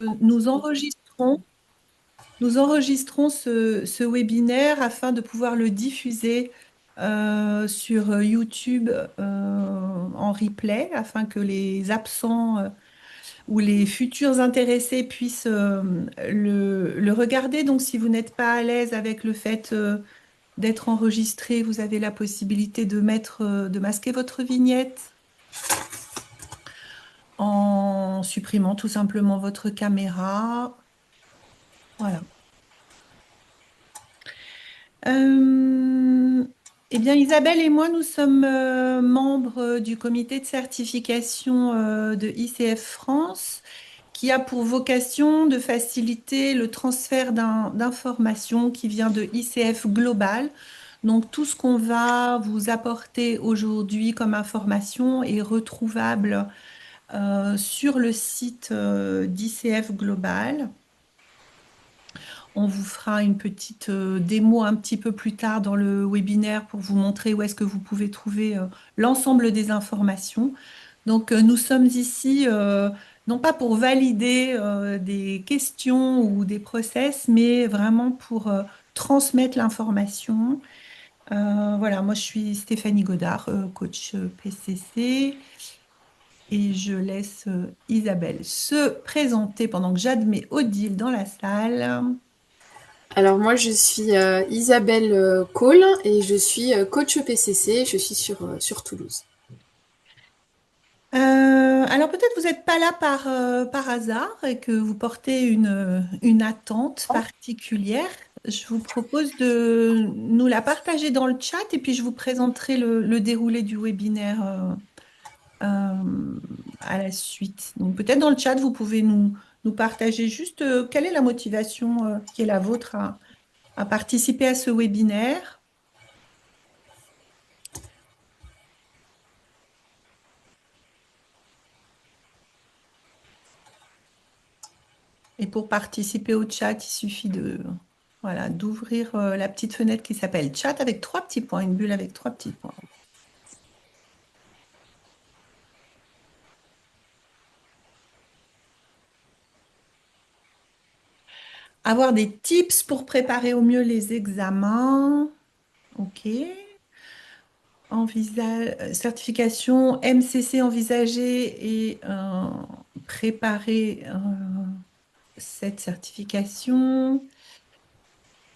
Nous enregistrons, nous enregistrons ce webinaire afin de pouvoir le diffuser sur YouTube en replay, afin que les absents ou les futurs intéressés puissent le regarder. Donc, si vous n'êtes pas à l'aise avec le fait d'être enregistré, vous avez la possibilité de de masquer votre vignette en supprimant tout simplement votre caméra. Voilà. Euh, eh bien, Isabelle et moi, nous sommes membres du comité de certification de ICF France, qui a pour vocation de faciliter le transfert d'informations qui vient de ICF Global. Donc, tout ce qu'on va vous apporter aujourd'hui comme information est retrouvable sur le site d'ICF Global. On vous fera une petite démo un petit peu plus tard dans le webinaire pour vous montrer où est-ce que vous pouvez trouver l'ensemble des informations. Donc, nous sommes ici non pas pour valider des questions ou des process, mais vraiment pour transmettre l'information. Voilà, moi je suis Stéphanie Godard, coach PCC, et je laisse Isabelle se présenter pendant que j'admets Odile dans la salle. Alors moi je suis Isabelle Cole et je suis coach PCC, je suis sur Toulouse. Alors peut-être vous n'êtes pas là par hasard et que vous portez une attente particulière. Je vous propose de nous la partager dans le chat et puis je vous présenterai le déroulé du webinaire à la suite. Donc peut-être dans le chat, vous pouvez nous partager juste quelle est la motivation qui est la vôtre à participer à ce webinaire. Et pour participer au chat, il suffit voilà, d'ouvrir la petite fenêtre qui s'appelle chat avec trois petits points, une bulle avec trois petits points. Avoir des tips pour préparer au mieux les examens. OK. Certification MCC envisagée et préparer cette certification.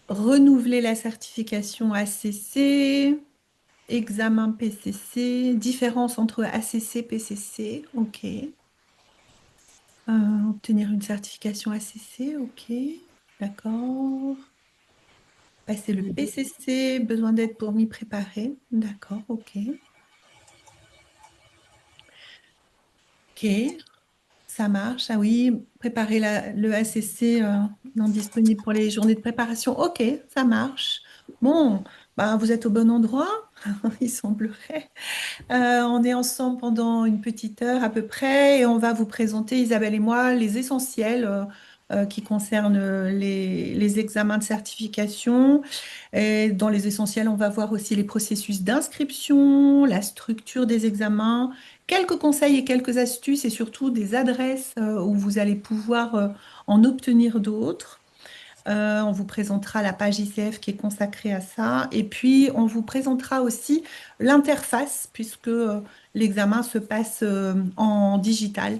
Renouveler la certification ACC. Examen PCC, différence entre ACC et PCC, ok. Obtenir une certification ACC, ok. D'accord. Passer le PCC, besoin d'aide pour m'y préparer, d'accord, ok. Ok, ça marche. Ah oui, préparer le ACC non disponible pour les journées de préparation, ok, ça marche. Bon, bah, vous êtes au bon endroit, il semblerait. On est ensemble pendant une petite heure à peu près et on va vous présenter, Isabelle et moi, les essentiels qui concernent les examens de certification. Et dans les essentiels, on va voir aussi les processus d'inscription, la structure des examens, quelques conseils et quelques astuces et surtout des adresses où vous allez pouvoir en obtenir d'autres. On vous présentera la page ICF qui est consacrée à ça. Et puis, on vous présentera aussi l'interface, puisque l'examen se passe en digital.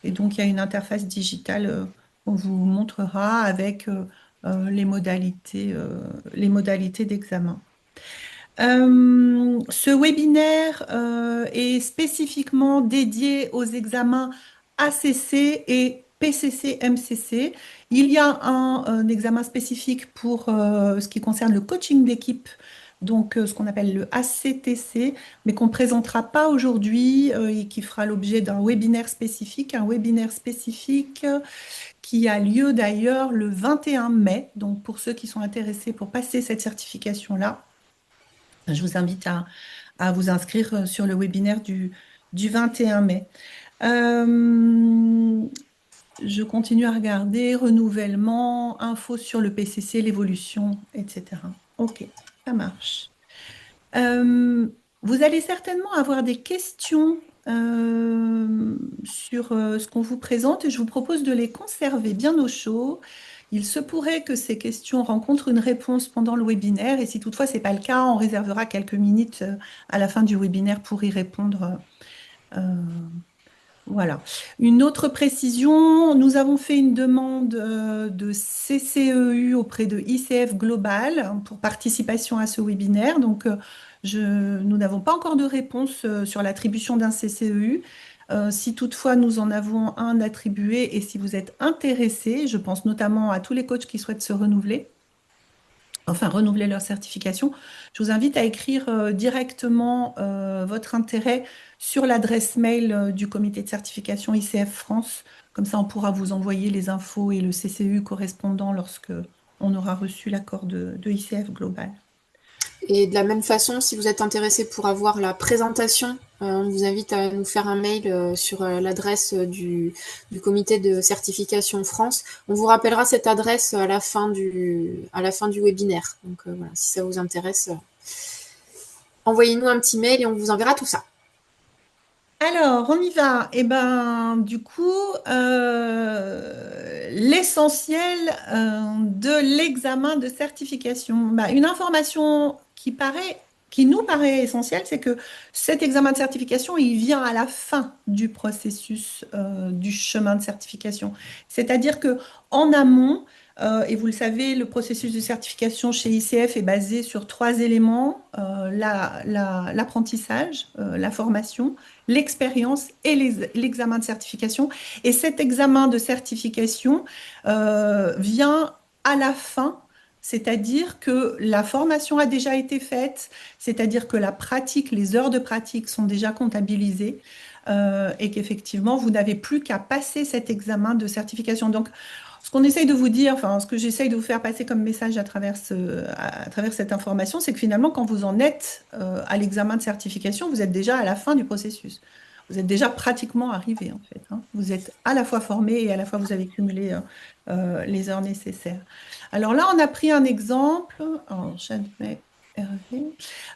Et donc, il y a une interface digitale qu'on vous montrera avec les modalités d'examen. Ce webinaire est spécifiquement dédié aux examens ACC et PCC-MCC. Il y a un examen spécifique pour ce qui concerne le coaching d'équipe, donc ce qu'on appelle le ACTC, mais qu'on ne présentera pas aujourd'hui et qui fera l'objet d'un webinaire spécifique, un webinaire spécifique qui a lieu d'ailleurs le 21 mai. Donc pour ceux qui sont intéressés pour passer cette certification-là, je vous invite à vous inscrire sur le webinaire du 21 mai. Euh, je continue à regarder, renouvellement, infos sur le PCC, l'évolution, etc. OK, ça marche. Euh, vous allez certainement avoir des questions sur ce qu'on vous présente et je vous propose de les conserver bien au chaud. Il se pourrait que ces questions rencontrent une réponse pendant le webinaire et si toutefois ce n'est pas le cas, on réservera quelques minutes à la fin du webinaire pour y répondre. euh, voilà. Une autre précision, nous avons fait une demande de CCEU auprès de ICF Global pour participation à ce webinaire. Donc, nous n'avons pas encore de réponse sur l'attribution d'un CCEU. Si toutefois nous en avons un attribué et si vous êtes intéressé, je pense notamment à tous les coachs qui souhaitent se renouveler, enfin renouveler leur certification, je vous invite à écrire directement votre intérêt sur l'adresse mail du comité de certification ICF France. Comme ça, on pourra vous envoyer les infos et le CCU correspondant lorsque on aura reçu l'accord de ICF Global. Et de la même façon, si vous êtes intéressé pour avoir la présentation, on vous invite à nous faire un mail sur l'adresse du comité de certification France. On vous rappellera cette adresse à la fin du webinaire. Donc voilà, si ça vous intéresse, envoyez-nous un petit mail et on vous enverra tout ça. Alors, on y va. Eh ben, du coup, l'essentiel de l'examen de certification. Bah, une information qui nous paraît essentielle, c'est que cet examen de certification, il vient à la fin du processus du chemin de certification. C'est-à-dire que en amont, et vous le savez, le processus de certification chez ICF est basé sur trois éléments, l'apprentissage, la formation, l'expérience et l'examen de certification. Et cet examen de certification vient à la fin, c'est-à-dire que la formation a déjà été faite, c'est-à-dire que la pratique, les heures de pratique sont déjà comptabilisées. Et qu'effectivement, vous n'avez plus qu'à passer cet examen de certification. Donc, ce qu'on essaye de vous dire, enfin, ce que j'essaye de vous faire passer comme message à travers cette information, c'est que finalement, quand vous en êtes à l'examen de certification, vous êtes déjà à la fin du processus. Vous êtes déjà pratiquement arrivé, en fait, hein. Vous êtes à la fois formé et à la fois vous avez cumulé les heures nécessaires. Alors là, on a pris un exemple. Alors, j'admets Hervé.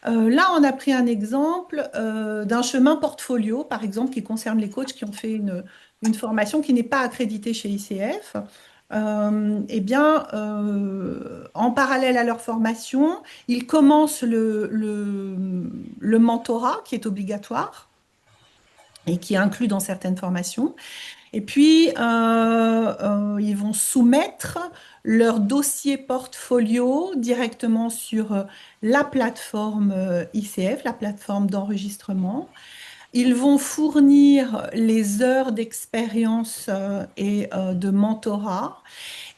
Là, on a pris un exemple d'un chemin portfolio, par exemple, qui concerne les coachs qui ont fait une formation qui n'est pas accréditée chez ICF. Eh bien, en parallèle à leur formation, ils commencent le mentorat qui est obligatoire et qui est inclus dans certaines formations. Et puis, ils vont soumettre leur dossier portfolio directement sur la plateforme ICF, la plateforme d'enregistrement. Ils vont fournir les heures d'expérience et de mentorat.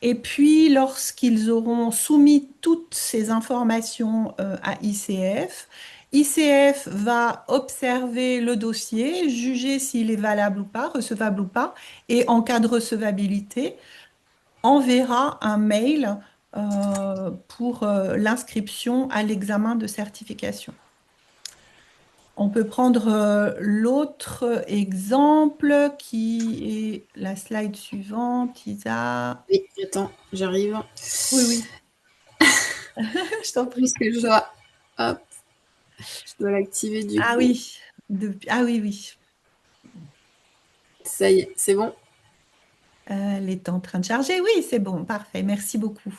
Et puis, lorsqu'ils auront soumis toutes ces informations à ICF, ICF va observer le dossier, juger s'il est valable ou pas, recevable ou pas, et en cas de recevabilité, enverra un mail pour l'inscription à l'examen de certification. On peut prendre l'autre exemple qui est la slide suivante, Isa. Oui, attends, j'arrive. Oui, oui, je t'en prie. Juste que je dois, hop, je dois l'activer du Ah coup. oui, ah oui, oui. Ça y est, c'est bon. Elle est en train de charger. Oui, c'est bon, parfait. Merci beaucoup.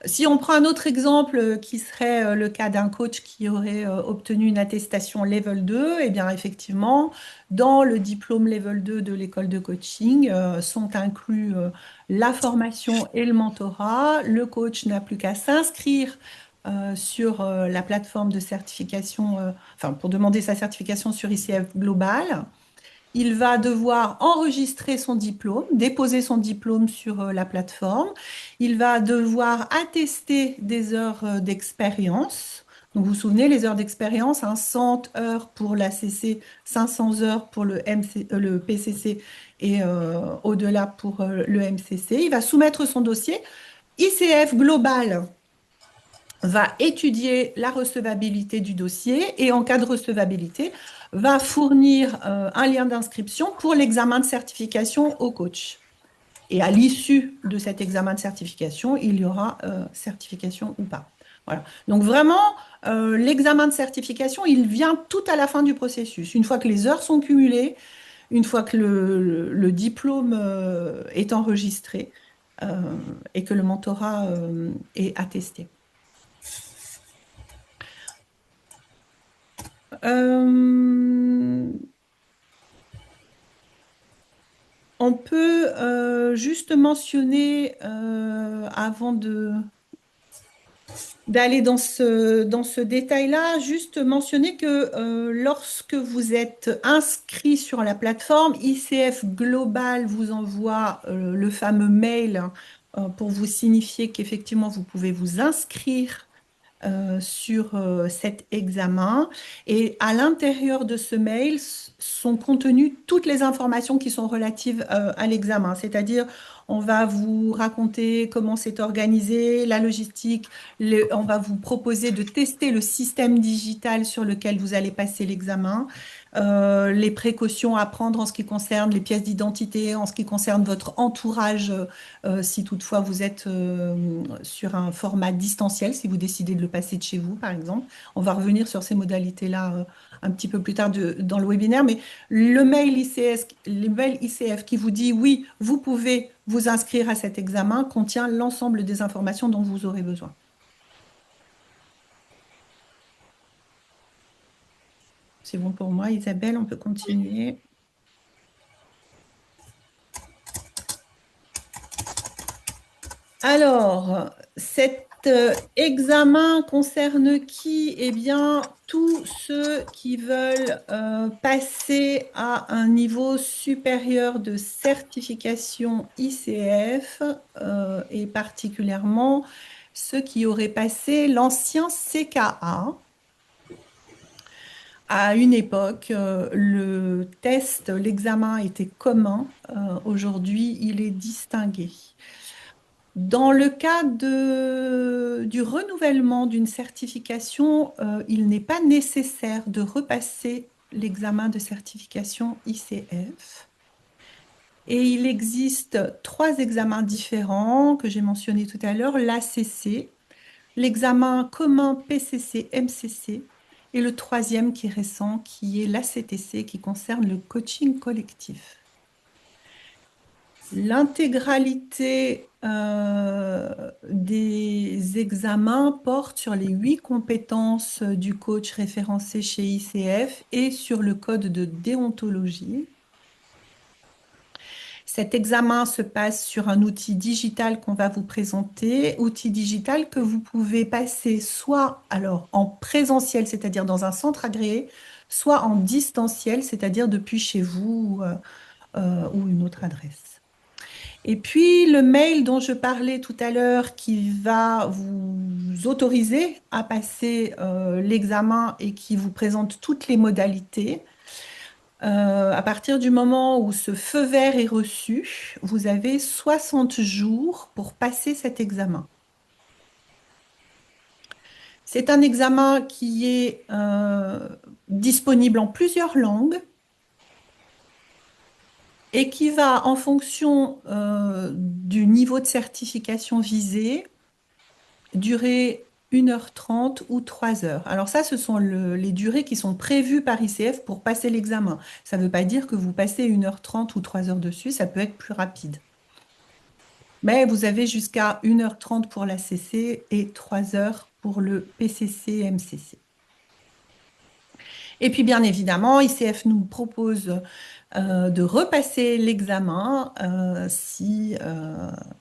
Si on prend un autre exemple qui serait le cas d'un coach qui aurait obtenu une attestation Level 2, eh bien effectivement, dans le diplôme Level 2 de l'école de coaching sont inclus la formation et le mentorat. Le coach n'a plus qu'à s'inscrire sur la plateforme de certification, enfin pour demander sa certification sur ICF Global. Il va devoir enregistrer son diplôme, déposer son diplôme sur la plateforme. Il va devoir attester des heures d'expérience. Donc, vous vous souvenez, les heures d'expérience, hein, 100 heures pour l'ACC, 500 heures pour le PCC et au-delà pour le MCC. Il va soumettre son dossier. ICF Global va étudier la recevabilité du dossier et en cas de recevabilité, va fournir un lien d'inscription pour l'examen de certification au coach. Et à l'issue de cet examen de certification, il y aura certification ou pas. Voilà. Donc vraiment, l'examen de certification, il vient tout à la fin du processus. Une fois que les heures sont cumulées, une fois que le diplôme est enregistré et que le mentorat est attesté. Euh, on peut juste mentionner, avant d'aller dans ce détail-là, juste mentionner que lorsque vous êtes inscrit sur la plateforme, ICF Global vous envoie le fameux mail pour vous signifier qu'effectivement vous pouvez vous inscrire sur cet examen. Et à l'intérieur de ce mail sont contenues toutes les informations qui sont relatives à l'examen. C'est-à-dire, on va vous raconter comment c'est organisé, la logistique, on va vous proposer de tester le système digital sur lequel vous allez passer l'examen, les précautions à prendre en ce qui concerne les pièces d'identité, en ce qui concerne votre entourage, si toutefois vous êtes sur un format distanciel, si vous décidez de le passer de chez vous, par exemple. On va revenir sur ces modalités-là un petit peu plus tard dans le webinaire, mais le mail ICF qui vous dit oui, vous pouvez vous inscrire à cet examen contient l'ensemble des informations dont vous aurez besoin. C'est bon pour moi, Isabelle, on peut continuer. Alors, cet examen concerne qui? Eh bien, tous ceux qui veulent passer à un niveau supérieur de certification ICF et particulièrement ceux qui auraient passé l'ancien CKA. À une époque, l'examen était commun. Aujourd'hui, il est distingué. Dans le cas du renouvellement d'une certification, il n'est pas nécessaire de repasser l'examen de certification ICF. Et il existe 3 examens différents que j'ai mentionnés tout à l'heure, l'ACC, l'examen commun PCC-MCC et le 3e qui est récent, qui est l'ACTC, qui concerne le coaching collectif. L'intégralité des examens porte sur les 8 compétences du coach référencé chez ICF et sur le code de déontologie. Cet examen se passe sur un outil digital qu'on va vous présenter, outil digital que vous pouvez passer soit alors en présentiel, c'est-à-dire dans un centre agréé, soit en distanciel, c'est-à-dire depuis chez vous ou une autre adresse. Et puis, le mail dont je parlais tout à l'heure qui va vous autoriser à passer l'examen et qui vous présente toutes les modalités. À partir du moment où ce feu vert est reçu, vous avez 60 jours pour passer cet examen. C'est un examen qui est disponible en plusieurs langues et qui va, en fonction du niveau de certification visé, durer 1h30 ou 3 heures. Alors ça, ce sont les durées qui sont prévues par ICF pour passer l'examen. Ça ne veut pas dire que vous passez 1h30 ou 3 heures dessus, ça peut être plus rapide. Mais vous avez jusqu'à 1h30 pour la CC et 3 heures pour le PCC-MCC. Et puis, bien évidemment, ICF nous propose de repasser l'examen si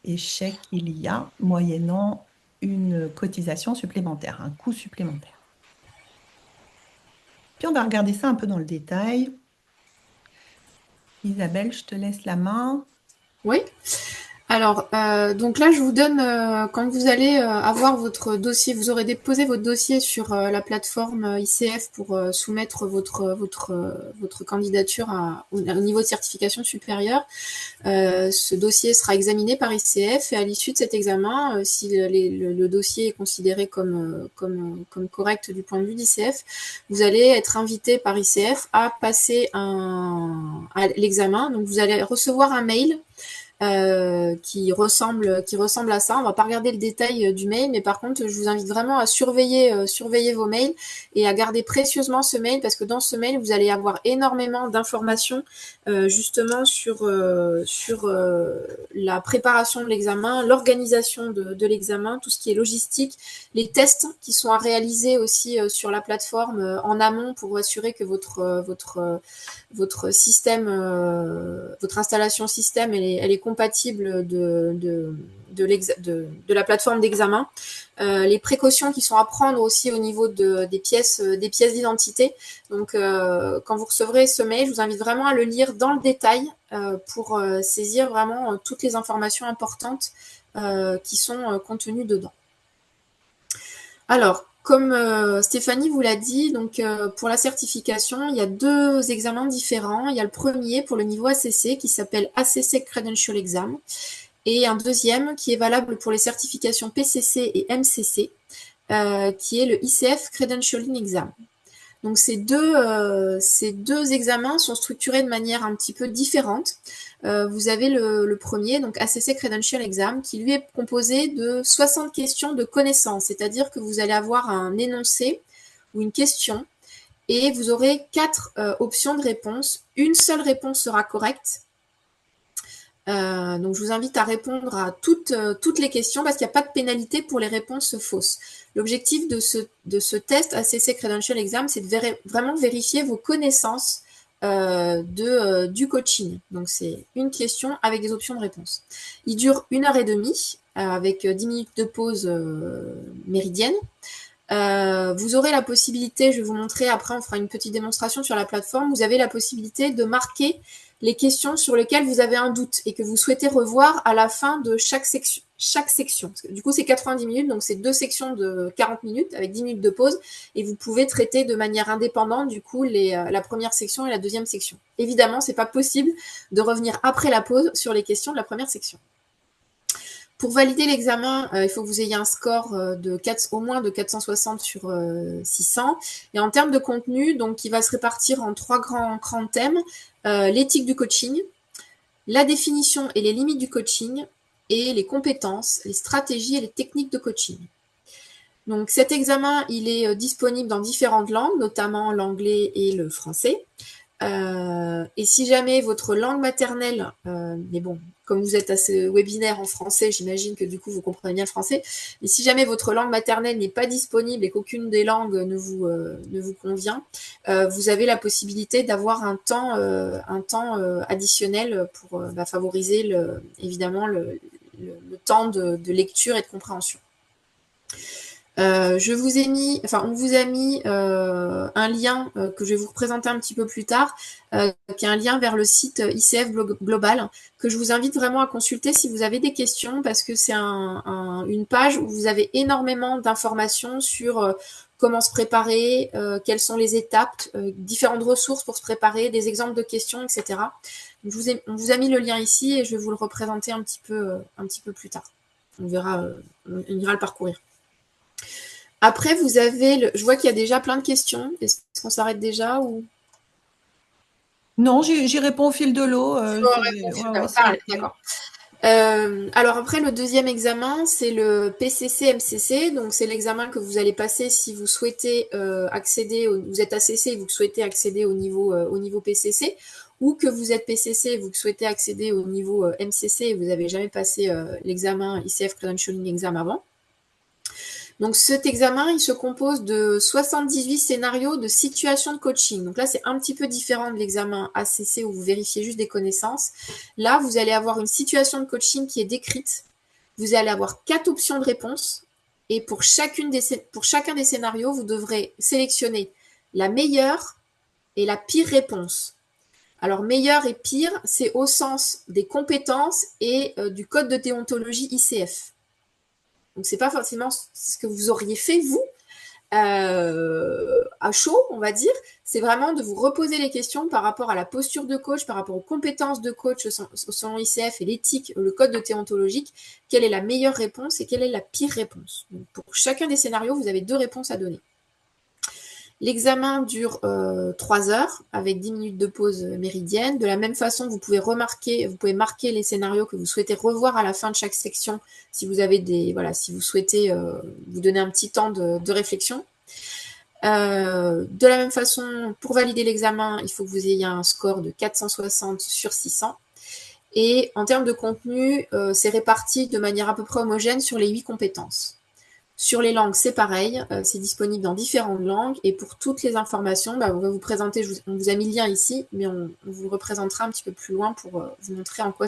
échec il y a, moyennant une cotisation supplémentaire, un coût supplémentaire. Puis, on va regarder ça un peu dans le détail. Isabelle, je te laisse la main. Oui. Alors, donc là, je vous donne, quand vous allez avoir votre dossier, vous aurez déposé votre dossier sur la plateforme ICF pour soumettre votre candidature au niveau de certification supérieure. Ce dossier sera examiné par ICF et à l'issue de cet examen, si le dossier est considéré comme correct du point de vue d'ICF, vous allez être invité par ICF à passer à l'examen. Donc, vous allez recevoir un mail qui ressemble à ça. On va pas regarder le détail du mail, mais par contre, je vous invite vraiment à surveiller vos mails et à garder précieusement ce mail parce que dans ce mail, vous allez avoir énormément d'informations justement sur la préparation de l'examen, l'organisation de l'examen, tout ce qui est logistique, les tests qui sont à réaliser aussi sur la plateforme en amont pour assurer que votre système, votre installation système, elle est compatible de la plateforme d'examen. Les précautions qui sont à prendre aussi au niveau des pièces d'identité. Donc, quand vous recevrez ce mail, je vous invite vraiment à le lire dans le détail pour saisir vraiment toutes les informations importantes qui sont contenues dedans. Alors, comme Stéphanie vous l'a dit, donc pour la certification, il y a 2 examens différents. Il y a le premier pour le niveau ACC qui s'appelle ACC Credential Exam et un deuxième qui est valable pour les certifications PCC et MCC qui est le ICF Credentialing Exam. Donc ces deux examens sont structurés de manière un petit peu différente. Vous avez le premier, donc ACC Credential Exam, qui lui est composé de 60 questions de connaissances, c'est-à-dire que vous allez avoir un énoncé ou une question et vous aurez 4 options de réponse. Une seule réponse sera correcte. Donc je vous invite à répondre à toutes les questions parce qu'il n'y a pas de pénalité pour les réponses fausses. L'objectif de ce test ACC Credential Exam, c'est de vraiment vérifier vos connaissances du coaching. Donc c'est une question avec des options de réponse. Il dure 1h30 avec 10 minutes de pause méridienne. Vous aurez la possibilité, je vais vous montrer, après on fera une petite démonstration sur la plateforme, vous avez la possibilité de marquer les questions sur lesquelles vous avez un doute et que vous souhaitez revoir à la fin de chaque section. Du coup, c'est 90 minutes, donc c'est 2 sections de 40 minutes avec 10 minutes de pause et vous pouvez traiter de manière indépendante, du coup, la première section et la deuxième section. Évidemment, c'est pas possible de revenir après la pause sur les questions de la première section. Pour valider l'examen, il faut que vous ayez un score au moins de 460 sur 600. Et en termes de contenu, donc, il va se répartir en 3 grands thèmes. L'éthique du coaching, la définition et les limites du coaching, et les compétences, les stratégies et les techniques de coaching. Donc cet examen, il est disponible dans différentes langues, notamment l'anglais et le français. Et si jamais votre langue maternelle, mais bon, comme vous êtes à ce webinaire en français, j'imagine que du coup vous comprenez bien le français, mais si jamais votre langue maternelle n'est pas disponible et qu'aucune des langues ne vous convient, vous avez la possibilité d'avoir un temps additionnel pour favoriser évidemment le temps de lecture et de compréhension. On vous a mis un lien que je vais vous présenter un petit peu plus tard, qui est un lien vers le site ICF Global, que je vous invite vraiment à consulter si vous avez des questions, parce que c'est une page où vous avez énormément d'informations sur comment se préparer, quelles sont les étapes, différentes ressources pour se préparer, des exemples de questions, etc. Donc, on vous a mis le lien ici et je vais vous le représenter un petit peu plus tard. On verra, on ira le parcourir. Après, vous avez, je vois qu'il y a déjà plein de questions. Est-ce qu'on s'arrête déjà ou... Non, j'y réponds au fil de l'eau. D'accord. Alors après, le deuxième examen, c'est le PCC-MCC. Donc, c'est l'examen que vous allez passer si vous souhaitez vous êtes ACC et vous souhaitez accéder au niveau PCC, ou que vous êtes PCC et vous souhaitez accéder au niveau MCC et vous n'avez jamais passé l'examen ICF Credentialing Exam avant. Donc cet examen, il se compose de 78 scénarios de situations de coaching. Donc là, c'est un petit peu différent de l'examen ACC où vous vérifiez juste des connaissances. Là, vous allez avoir une situation de coaching qui est décrite. Vous allez avoir 4 options de réponse. Et pour chacun des scénarios, vous devrez sélectionner la meilleure et la pire réponse. Alors, meilleure et pire, c'est au sens des compétences et du code de déontologie ICF. Donc, c'est pas forcément ce que vous auriez fait, vous, à chaud, on va dire. C'est vraiment de vous reposer les questions par rapport à la posture de coach, par rapport aux compétences de coach selon ICF et l'éthique, le code de déontologique. Quelle est la meilleure réponse et quelle est la pire réponse? Donc, pour chacun des scénarios, vous avez 2 réponses à donner. L'examen dure 3 heures avec 10 minutes de pause méridienne. De la même façon, vous pouvez marquer les scénarios que vous souhaitez revoir à la fin de chaque section si vous avez si vous souhaitez vous donner un petit temps de réflexion. De la même façon, pour valider l'examen, il faut que vous ayez un score de 460 sur 600. Et en termes de contenu, c'est réparti de manière à peu près homogène sur les 8 compétences. Sur les langues, c'est pareil, c'est disponible dans différentes langues. Et pour toutes les informations, on va vous présenter, on vous a mis le lien ici, mais on vous représentera un petit peu plus loin pour vous montrer en quoi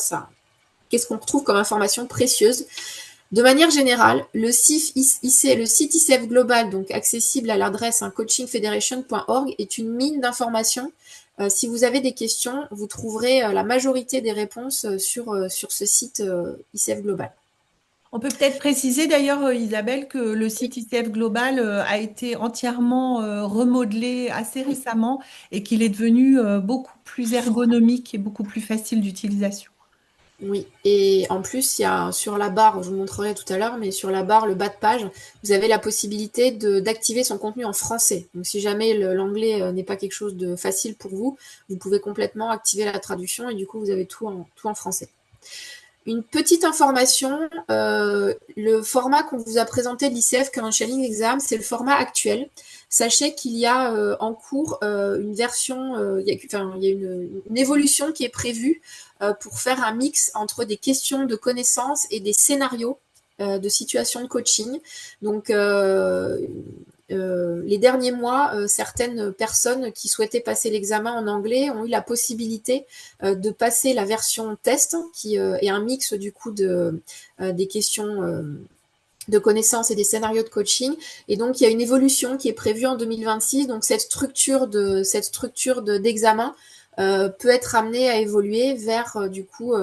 qu'est-ce qu'on retrouve comme information précieuse. De manière générale, le site ICF Global, donc accessible à l'adresse coachingfederation.org, est une mine d'informations. Si vous avez des questions, vous trouverez la majorité des réponses sur ce site ICF Global. On peut peut-être préciser d'ailleurs, Isabelle, que le site ICF Global a été entièrement remodelé assez récemment et qu'il est devenu beaucoup plus ergonomique et beaucoup plus facile d'utilisation. Oui, et en plus, il y a sur la barre, je vous montrerai tout à l'heure, mais sur la barre, le bas de page, vous avez la possibilité d'activer son contenu en français. Donc si jamais l'anglais n'est pas quelque chose de facile pour vous, vous pouvez complètement activer la traduction et du coup, vous avez tout en français. Une petite information, le format qu'on vous a présenté de l'ICF Credentialing Exam, c'est le format actuel. Sachez qu'il y a en cours une version, il y a une évolution qui est prévue pour faire un mix entre des questions de connaissances et des scénarios de situations de coaching. Donc, les derniers mois, certaines personnes qui souhaitaient passer l'examen en anglais ont eu la possibilité de passer la version test, qui est un mix du coup des questions de connaissances et des scénarios de coaching. Et donc, il y a une évolution qui est prévue en 2026. Donc, cette structure d'examen peut être amenée à évoluer vers du coup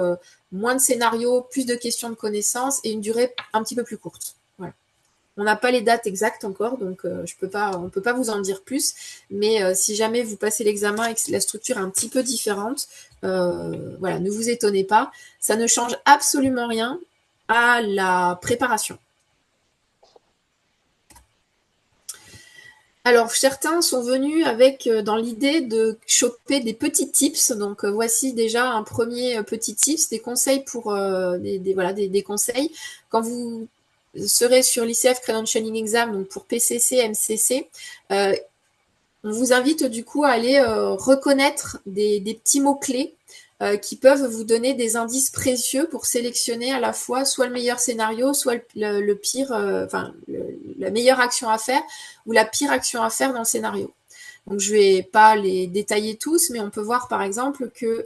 moins de scénarios, plus de questions de connaissances et une durée un petit peu plus courte. Voilà. On n'a pas les dates exactes encore, donc on ne peut pas vous en dire plus. Mais si jamais vous passez l'examen et que la structure est un petit peu différente, voilà, ne vous étonnez pas. Ça ne change absolument rien à la préparation. Alors, certains sont venus avec dans l'idée de choper des petits tips. Donc, voici déjà un premier petit tips, des conseils pour des conseils. Quand vous serez sur l'ICF Credentialing Exam, donc pour PCC, MCC, on vous invite du coup à aller reconnaître des petits mots-clés qui peuvent vous donner des indices précieux pour sélectionner à la fois soit le meilleur scénario, soit le pire, la meilleure action à faire ou la pire action à faire dans le scénario. Donc je vais pas les détailler tous, mais on peut voir par exemple que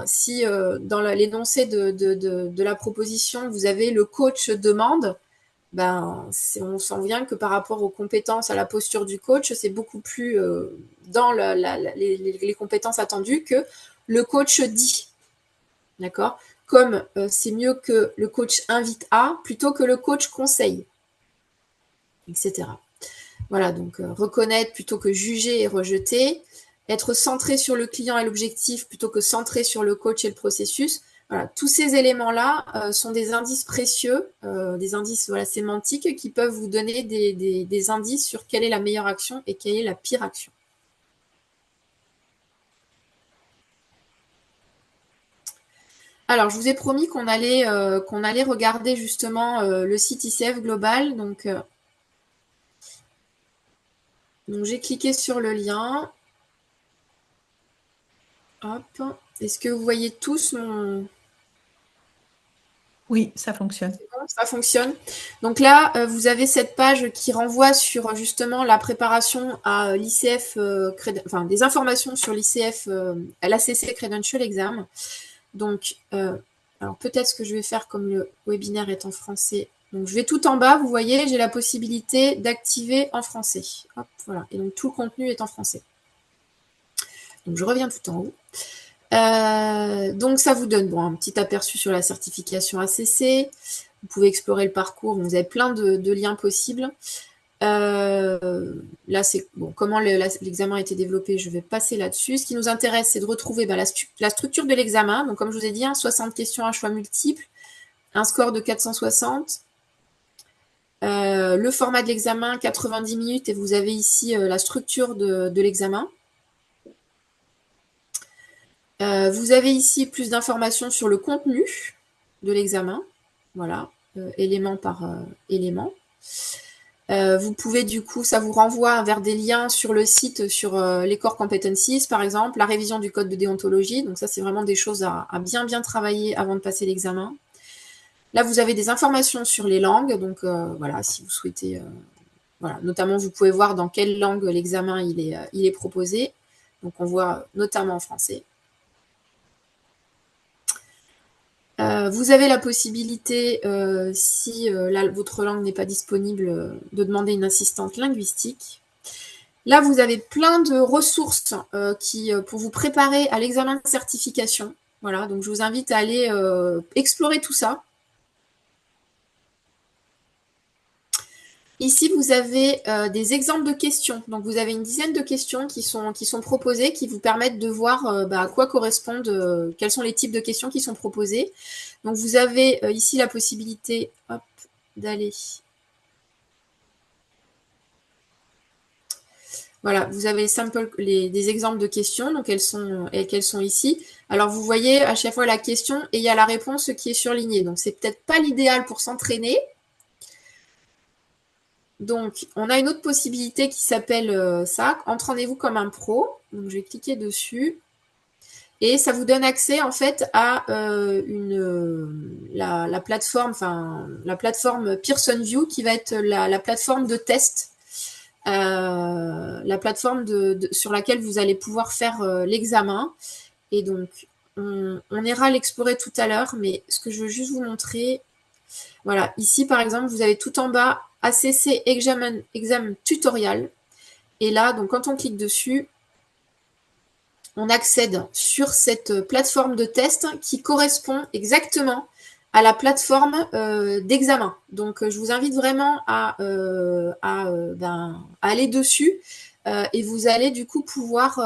si dans l'énoncé de la proposition, vous avez le coach demande, on sent bien que par rapport aux compétences, à la posture du coach, c'est beaucoup plus dans les compétences attendues que le coach dit. D'accord? Comme c'est mieux que le coach invite à plutôt que le coach conseille, etc. Voilà, donc reconnaître plutôt que juger et rejeter, être centré sur le client et l'objectif plutôt que centré sur le coach et le processus. Voilà, tous ces éléments-là sont des indices précieux, des indices sémantiques qui peuvent vous donner des indices sur quelle est la meilleure action et quelle est la pire action. Alors, je vous ai promis qu'on allait regarder justement le site ICF Global. Donc j'ai cliqué sur le lien. Hop. Est-ce que vous voyez tous mon... Oui, ça fonctionne. Ça fonctionne. Donc là, vous avez cette page qui renvoie sur justement la préparation à l'ICF, des informations sur l'ICF, à l'ACC Credential Exam. Donc, alors peut-être ce que je vais faire comme le webinaire est en français. Donc, je vais tout en bas, vous voyez, j'ai la possibilité d'activer en français. Hop, voilà. Et donc, tout le contenu est en français. Donc, je reviens tout en haut. Donc, ça vous donne un petit aperçu sur la certification ACC. Vous pouvez explorer le parcours. Vous avez plein de liens possibles. Là, c'est comment l'examen a été développé. Je vais passer là-dessus. Ce qui nous intéresse, c'est de retrouver la structure de l'examen. Donc, comme je vous ai dit, 60 questions à choix multiples, un score de 460. Le format de l'examen, 90 minutes, et vous avez ici la structure de l'examen. Vous avez ici plus d'informations sur le contenu de l'examen, voilà, élément par élément. Vous pouvez du coup, ça vous renvoie vers des liens sur le site, sur les core competencies par exemple, la révision du code de déontologie, donc ça c'est vraiment des choses à bien travailler avant de passer l'examen. Là vous avez des informations sur les langues, donc voilà, si vous souhaitez, voilà, notamment vous pouvez voir dans quelle langue l'examen il est proposé, donc on voit notamment en français. Vous avez la possibilité, si votre langue n'est pas disponible, de demander une assistante linguistique. Là, vous avez plein de ressources pour vous préparer à l'examen de certification. Voilà, donc je vous invite à aller explorer tout ça. Ici, vous avez des exemples de questions. Donc, vous avez une dizaine de questions qui sont proposées, qui vous permettent de voir à quoi correspondent, quels sont les types de questions qui sont proposées. Donc, vous avez ici la possibilité d'aller. Voilà, vous avez des exemples de questions, donc elles sont ici. Alors, vous voyez à chaque fois la question et il y a la réponse qui est surlignée. Donc, c'est peut-être pas l'idéal pour s'entraîner. Donc, on a une autre possibilité qui s'appelle ça, entraînez-vous comme un pro. Donc, je vais cliquer dessus. Et ça vous donne accès en fait à la plateforme, la plateforme Pearson VUE qui va être la plateforme de test, la plateforme sur laquelle vous allez pouvoir faire l'examen. Et donc, on ira l'explorer tout à l'heure, mais ce que je veux juste vous montrer, voilà, ici par exemple, vous avez tout en bas ACC Exam Tutorial. Et là, donc quand on clique dessus, on accède sur cette plateforme de test qui correspond exactement à la plateforme d'examen. Donc, je vous invite vraiment à aller dessus et vous allez du coup pouvoir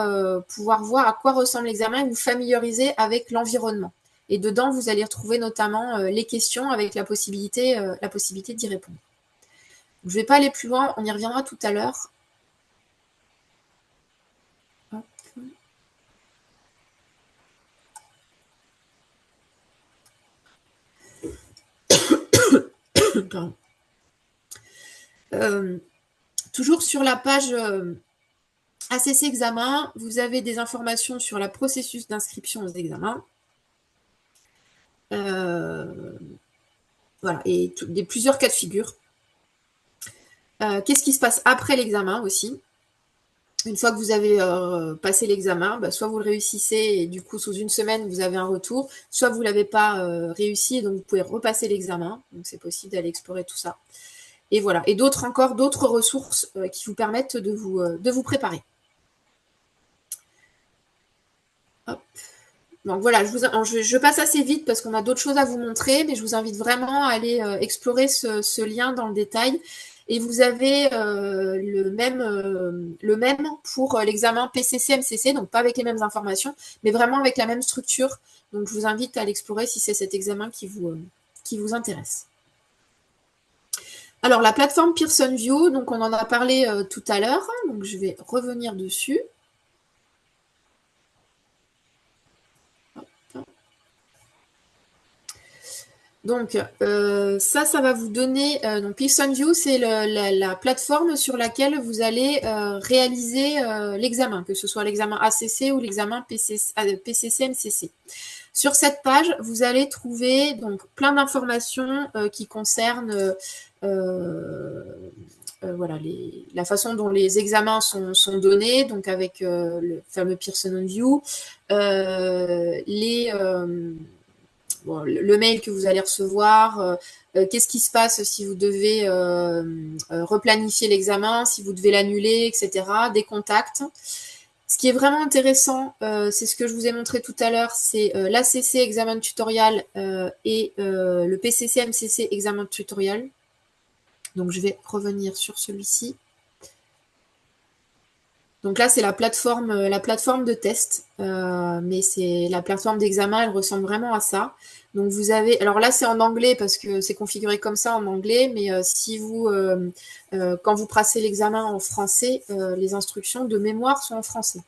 voir à quoi ressemble l'examen et vous familiariser avec l'environnement. Et dedans, vous allez retrouver notamment les questions avec la possibilité d'y répondre. Je ne vais pas aller plus loin, on y reviendra tout à l'heure. Toujours sur la page ACC examen, vous avez des informations sur le processus d'inscription aux examens. Voilà, et plusieurs cas de figure. Qu'est-ce qui se passe après l'examen aussi? Une fois que vous avez passé l'examen, soit vous le réussissez et du coup, sous une semaine, vous avez un retour, soit vous ne l'avez pas réussi et donc vous pouvez repasser l'examen. Donc, c'est possible d'aller explorer tout ça. Et voilà. Et d'autres ressources qui vous permettent de vous préparer. Hop. Donc voilà, je passe assez vite parce qu'on a d'autres choses à vous montrer, mais je vous invite vraiment à aller explorer ce lien dans le détail. Et vous avez le même pour l'examen PCC-MCC, donc pas avec les mêmes informations, mais vraiment avec la même structure. Donc je vous invite à l'explorer si c'est cet examen qui vous intéresse. Alors la plateforme Pearson VUE, donc on en a parlé tout à l'heure, donc je vais revenir dessus. Donc, ça va vous donner. Donc, Pearson VUE, c'est la plateforme sur laquelle vous allez réaliser l'examen, que ce soit l'examen ACC ou l'examen PCC-MCC. Sur cette page, vous allez trouver donc plein d'informations qui concernent voilà, la façon dont les examens sont donnés, donc avec le fameux Pearson VUE, le mail que vous allez recevoir, qu'est-ce qui se passe si vous devez replanifier l'examen, si vous devez l'annuler, etc., des contacts. Ce qui est vraiment intéressant, c'est ce que je vous ai montré tout à l'heure, c'est l'ACC Examen Tutorial et le PCC-MCC Examen Tutorial. Donc, je vais revenir sur celui-ci. Donc là, c'est la plateforme de test, mais c'est la plateforme d'examen, elle ressemble vraiment à ça. Donc vous avez, alors là, c'est en anglais parce que c'est configuré comme ça en anglais, mais si vous, quand vous passez l'examen en français, les instructions de mémoire sont en français.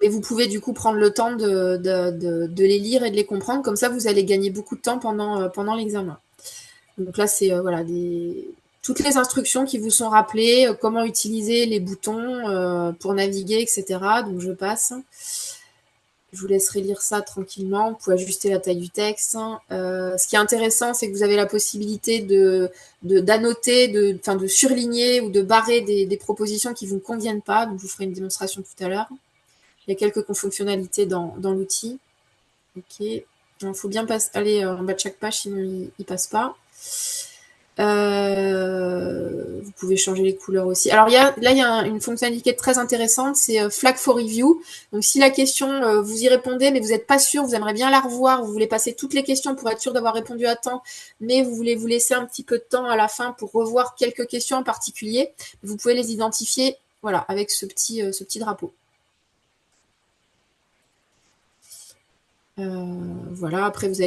Et vous pouvez du coup prendre le temps de les lire et de les comprendre, comme ça vous allez gagner beaucoup de temps pendant l'examen. Donc là, c'est voilà, toutes les instructions qui vous sont rappelées, comment utiliser les boutons pour naviguer, etc. Donc je passe. Je vous laisserai lire ça tranquillement. Vous pouvez ajuster la taille du texte. Ce qui est intéressant, c'est que vous avez la possibilité d'annoter, de surligner ou de barrer des propositions qui vous ne conviennent pas. Donc je vous ferai une démonstration tout à l'heure. Il y a quelques fonctionnalités dans l'outil. Ok. Il faut bien aller en bas de chaque page, sinon il ne passe pas. Vous pouvez changer les couleurs aussi. Alors là, il y a une fonctionnalité très intéressante, c'est Flag for Review. Donc si la question, vous y répondez, mais vous n'êtes pas sûr, vous aimeriez bien la revoir, vous voulez passer toutes les questions pour être sûr d'avoir répondu à temps, mais vous voulez vous laisser un petit peu de temps à la fin pour revoir quelques questions en particulier, vous pouvez les identifier, voilà, avec ce petit drapeau. Voilà, après vous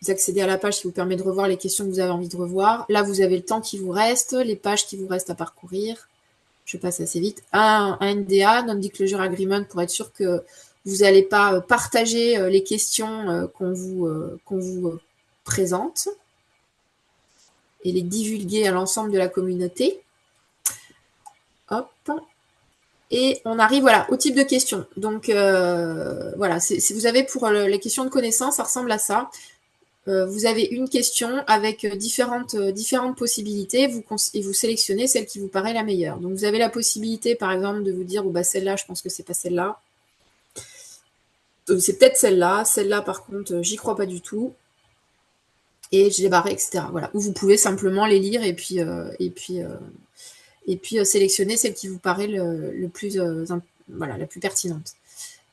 accédez à la page qui vous permet de revoir les questions que vous avez envie de revoir. Là, vous avez le temps qui vous reste, les pages qui vous restent à parcourir. Je passe assez vite. Un NDA, Non-Disclosure Agreement, pour être sûr que vous n'allez pas partager les questions qu'on vous présente et les divulguer à l'ensemble de la communauté. Hop. Et on arrive voilà, au type de questions. Donc voilà, si vous avez pour les questions de connaissance, ça ressemble à ça. Vous avez une question avec différentes possibilités et vous sélectionnez celle qui vous paraît la meilleure. Donc vous avez la possibilité par exemple de vous dire oh, bah, celle-là je pense que c'est pas celle-là. C'est peut-être celle-là par contre j'y crois pas du tout. Et je l'ai barré, etc. Voilà. Ou vous pouvez simplement les lire et puis sélectionner celle qui vous paraît le plus voilà, la plus pertinente.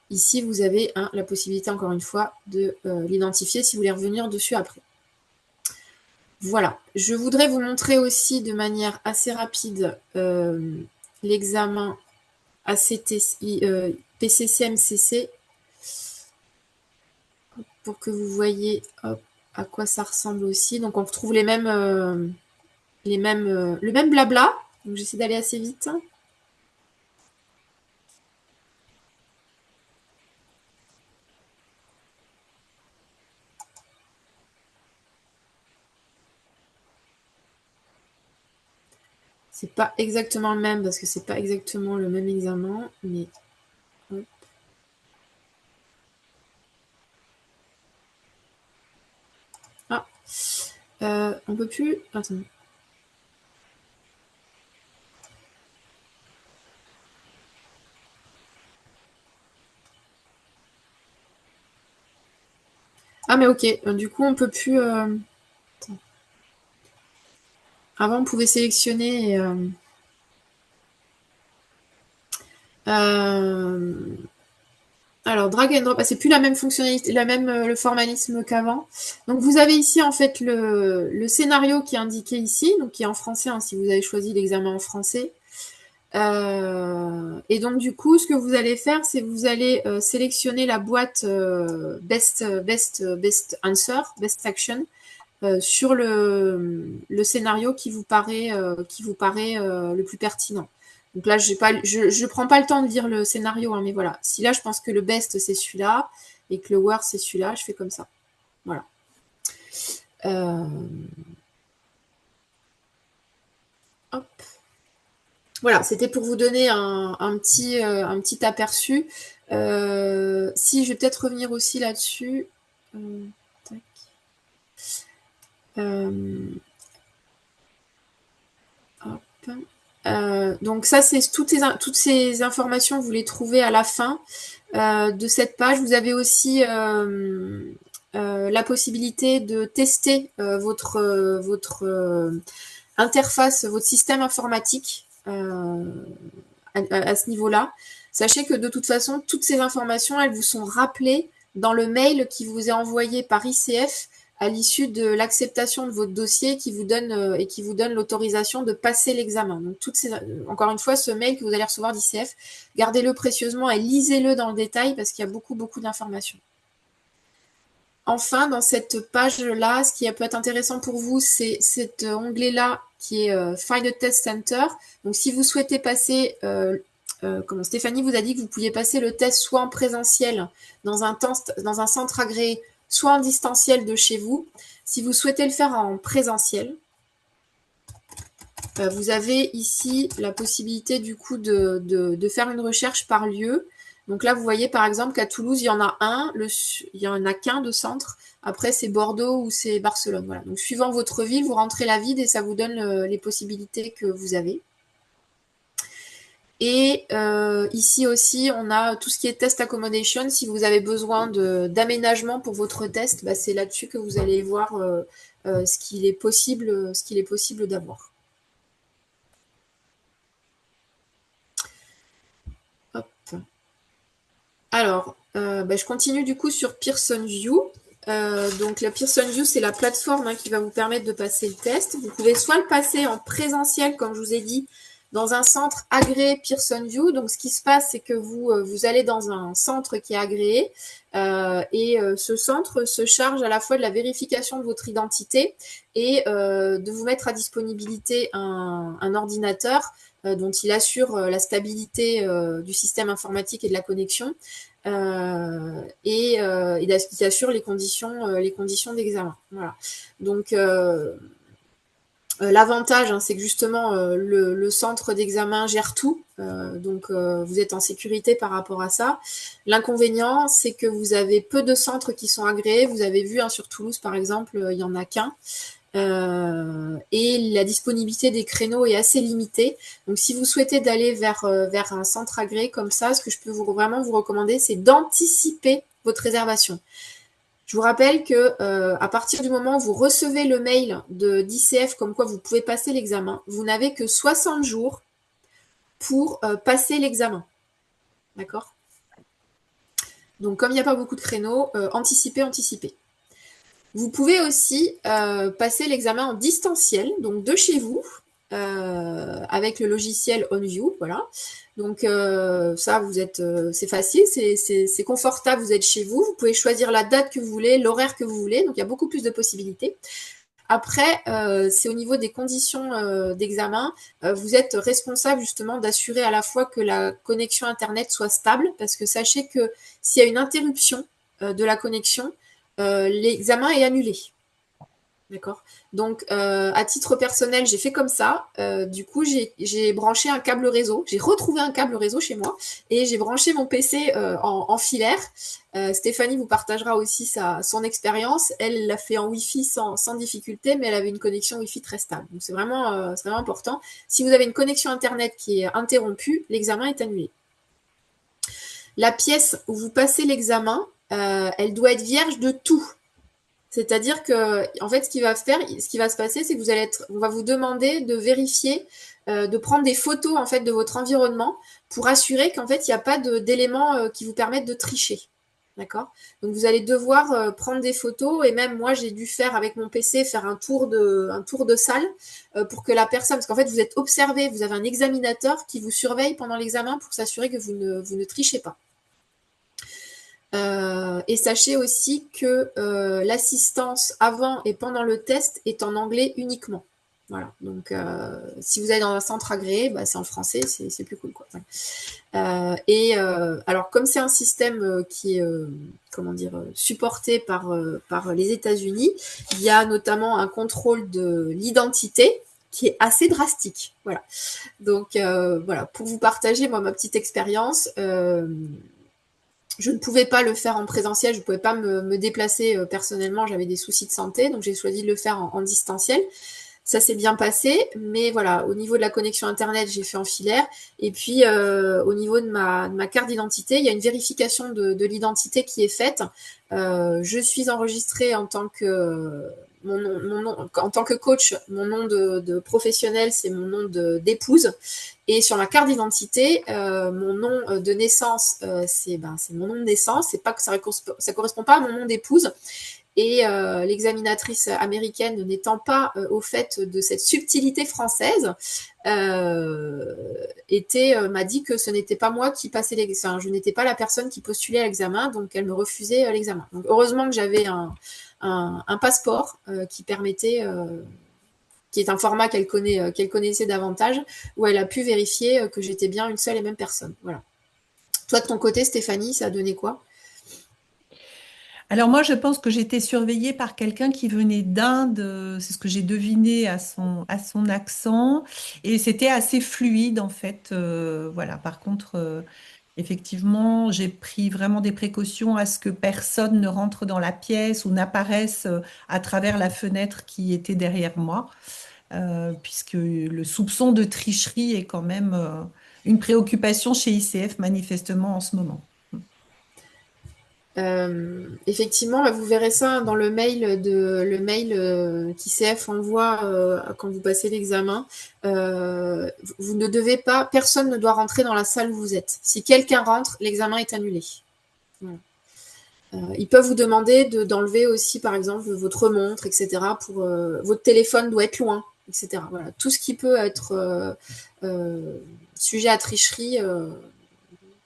Ici, vous avez la possibilité, encore une fois, de l'identifier si vous voulez revenir dessus après. Voilà. Je voudrais vous montrer aussi de manière assez rapide l'examen PCC-MCC pour que vous voyez à quoi ça ressemble aussi. Donc, on retrouve le même blabla. Donc, j'essaie d'aller assez vite. C'est pas exactement le même parce que c'est pas exactement le même examen, mais hop. Ah, on peut plus. Attends. Ah mais ok. Du coup, on peut plus. Avant, on pouvait sélectionner. Alors, drag and drop, c'est plus la même fonctionnalité, le formalisme qu'avant. Donc, vous avez ici, en fait, le scénario qui est indiqué ici, donc qui est en français, hein, si vous avez choisi l'examen en français. Et donc, du coup, ce que vous allez faire, c'est vous allez sélectionner la boîte best answer, best action, sur le scénario qui vous paraît le plus pertinent. Donc là, je prends pas le temps de lire le scénario, hein, mais voilà. Si là, je pense que le best, c'est celui-là, et que le worst, c'est celui-là, je fais comme ça. Voilà. Hop. Voilà, c'était pour vous donner un petit aperçu. Si, je vais peut-être revenir aussi là-dessus. Hop. Donc ça, c'est toutes ces informations, vous les trouvez à la fin de cette page. Vous avez aussi la possibilité de tester votre interface, votre système informatique à ce niveau-là. Sachez que de toute façon, toutes ces informations, elles vous sont rappelées dans le mail qui vous est envoyé par ICF à l'issue de l'acceptation de votre dossier qui vous donne l'autorisation de passer l'examen. Donc, encore une fois, ce mail que vous allez recevoir d'ICF, gardez-le précieusement et lisez-le dans le détail parce qu'il y a beaucoup, beaucoup d'informations. Enfin, dans cette page-là, ce qui peut être intéressant pour vous, c'est cet onglet-là qui est Find a Test Center. Donc, si vous souhaitez passer, comme Stéphanie vous a dit que vous pouviez passer le test soit en présentiel dans un centre agréé, soit en distanciel de chez vous. Si vous souhaitez le faire en présentiel, vous avez ici la possibilité du coup de faire une recherche par lieu. Donc là, vous voyez par exemple qu'à Toulouse, il y en a un, il y en a qu'un de centre. Après, c'est Bordeaux ou c'est Barcelone. Voilà. Donc, suivant votre ville, vous rentrez la ville et ça vous donne les possibilités que vous avez. Et ici aussi, on a tout ce qui est test accommodation. Si vous avez besoin d'aménagement pour votre test, bah, c'est là-dessus que vous allez voir ce qu'il est possible d'avoir. Alors, je continue du coup sur Pearson VUE. Donc la Pearson VUE, c'est la plateforme qui va vous permettre de passer le test. Vous pouvez soit le passer en présentiel, comme je vous ai dit, dans un centre agréé Pearson VUE. Donc ce qui se passe, c'est que vous allez dans un centre qui est agréé et ce centre se charge à la fois de la vérification de votre identité et de vous mettre à disponibilité un ordinateur dont il assure la stabilité du système informatique et de la connexion et il assure les conditions d'examen. Voilà. Donc l'avantage, c'est que justement le centre d'examen gère tout, donc vous êtes en sécurité par rapport à ça. L'inconvénient, c'est que vous avez peu de centres qui sont agréés. Vous avez vu sur Toulouse par exemple, il y en a qu'un. Et la disponibilité des créneaux est assez limitée. Donc, si vous souhaitez d'aller vers un centre agréé comme ça, ce que je peux vraiment vous recommander, c'est d'anticiper votre réservation. Je vous rappelle que à partir du moment où vous recevez le mail d'ICF comme quoi vous pouvez passer l'examen, vous n'avez que 60 jours pour passer l'examen. D'accord ? Donc, comme il n'y a pas beaucoup de créneaux, anticipez. Vous pouvez aussi passer l'examen en distanciel, donc de chez vous, avec le logiciel OnView, voilà. Donc ça, c'est facile, c'est confortable, vous êtes chez vous, vous pouvez choisir la date que vous voulez, l'horaire que vous voulez, donc il y a beaucoup plus de possibilités. Après, c'est au niveau des conditions d'examen, vous êtes responsable justement d'assurer à la fois que la connexion Internet soit stable, parce que sachez que s'il y a une interruption de la connexion, l'examen est annulé. D'accord. Donc, à titre personnel, j'ai fait comme ça. Du coup, j'ai branché un câble réseau. J'ai retrouvé un câble réseau chez moi et j'ai branché mon PC en filaire. Stéphanie vous partagera aussi son expérience. Elle l'a fait en Wi-Fi sans difficulté, mais elle avait une connexion Wi-Fi très stable. Donc, c'est vraiment important. Si vous avez une connexion Internet qui est interrompue, l'examen est annulé. La pièce où vous passez l'examen, elle doit être vierge de tout. C'est-à-dire que, en fait, ce qui va se passer, c'est que on va vous demander de vérifier, de prendre des photos en fait de votre environnement pour assurer qu'en fait il n'y a pas d'éléments qui vous permettent de tricher. D'accord ? Donc vous allez devoir prendre des photos et même moi j'ai dû faire avec mon PC un tour de salle pour que la personne, parce qu'en fait vous êtes observé, vous avez un examinateur qui vous surveille pendant l'examen pour s'assurer que vous ne trichez pas. Et sachez aussi que l'assistance avant et pendant le test est en anglais uniquement. Voilà. Donc, si vous allez dans un centre agréé, c'est en français, c'est plus cool, quoi. Alors, comme c'est un système qui est, supporté par les États-Unis, il y a notamment un contrôle de l'identité qui est assez drastique. Voilà. Donc, voilà, pour vous partager moi ma petite expérience. Je ne pouvais pas le faire en présentiel, je ne pouvais pas me déplacer personnellement, j'avais des soucis de santé, donc j'ai choisi de le faire en distanciel. Ça s'est bien passé, mais voilà, au niveau de la connexion Internet, j'ai fait en filaire. Et puis, au niveau de ma carte d'identité, il y a une vérification de l'identité qui est faite. Je suis enregistrée en tant que en tant que coach, mon nom de professionnel, c'est mon nom d'épouse. Et sur ma carte d'identité, mon nom de naissance, c'est mon nom de naissance. C'est pas que ça correspond pas à mon nom d'épouse. Et l'examinatrice américaine n'étant pas au fait de cette subtilité française, m'a dit que ce n'était pas moi qui passais l'examen, je n'étais pas la personne qui postulait à l'examen, donc elle me refusait l'examen. Donc heureusement que j'avais un passeport qui permettait, qui est un format qu'elle connaissait davantage, où elle a pu vérifier que j'étais bien une seule et même personne. Voilà. Toi, de ton côté, Stéphanie, ça a donné quoi? Alors moi, je pense que j'étais surveillée par quelqu'un qui venait d'Inde, c'est ce que j'ai deviné à son accent, et c'était assez fluide en fait. Voilà. Par contre, effectivement, j'ai pris vraiment des précautions à ce que personne ne rentre dans la pièce ou n'apparaisse à travers la fenêtre qui était derrière moi, puisque le soupçon de tricherie est quand même une préoccupation chez ICF manifestement en ce moment. Effectivement, bah, vous verrez ça dans le mail qu'ICF envoie quand vous passez l'examen. Vous ne devez pas, personne ne doit rentrer dans la salle où vous êtes. Si quelqu'un rentre, l'examen est annulé. Voilà. Ils peuvent vous demander d'enlever aussi, par exemple, votre montre, etc. Votre téléphone doit être loin, etc. Voilà, tout ce qui peut être sujet à tricherie,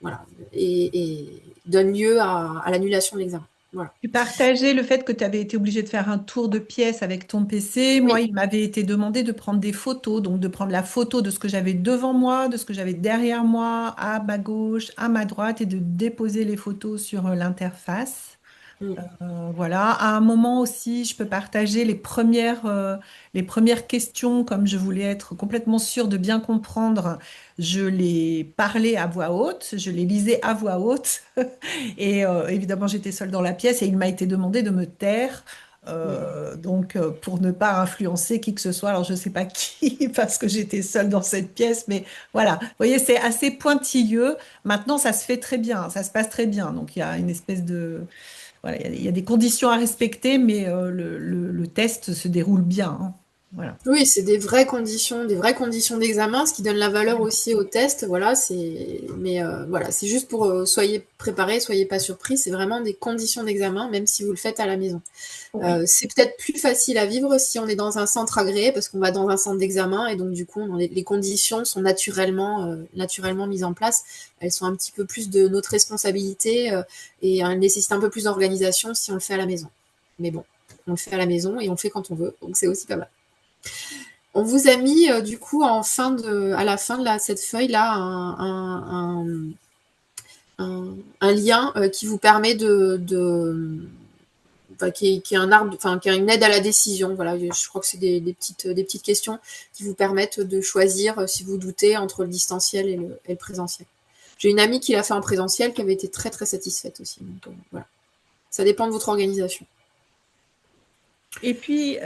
voilà, et donne lieu à l'annulation de l'examen. Voilà. Tu partageais le fait que tu avais été obligé de faire un tour de pièce avec ton PC. Moi, Oui, il m'avait été demandé de prendre des photos, donc de prendre la photo de ce que j'avais devant moi, de ce que j'avais derrière moi, à ma gauche, à ma droite, et de déposer les photos sur l'interface. mm, Voilà. À un moment aussi, je peux partager les premières questions, comme je voulais être complètement sûre de bien comprendre. Je les parlais à voix haute, je les lisais à voix haute. Et évidemment, j'étais seule dans la pièce et il m'a été demandé de me taire. mm. Donc, pour ne pas influencer qui que ce soit. Alors, je ne sais pas qui, parce que j'étais seule dans cette pièce, mais voilà. Vous voyez, c'est assez pointilleux. Maintenant, ça se fait très bien, ça se passe très bien. Donc, il y a une espèce de, voilà, il y a des conditions à respecter, mais le test se déroule bien, hein. Voilà. Oui, c'est des vraies conditions d'examen, ce qui donne la valeur aussi au test. Voilà, voilà, c'est juste pour soyez préparés, soyez pas surpris. C'est vraiment des conditions d'examen, même si vous le faites à la maison. Oui. C'est peut-être plus facile à vivre si on est dans un centre agréé, parce qu'on va dans un centre d'examen et donc du coup, les conditions sont naturellement mises en place. Elles sont un petit peu plus de notre responsabilité et elles nécessitent un peu plus d'organisation si on le fait à la maison. Mais bon, on le fait à la maison et on le fait quand on veut, donc c'est aussi pas mal. On vous a mis du coup à la fin de cette feuille là un lien qui vous permet enfin, qui est un arbre, enfin, qui a une aide à la décision. Voilà, je crois que c'est des petites questions qui vous permettent de choisir si vous doutez entre le distanciel et le présentiel. J'ai une amie qui l'a fait en présentiel qui avait été très très satisfaite aussi. Donc, voilà. Ça dépend de votre organisation. Et puis,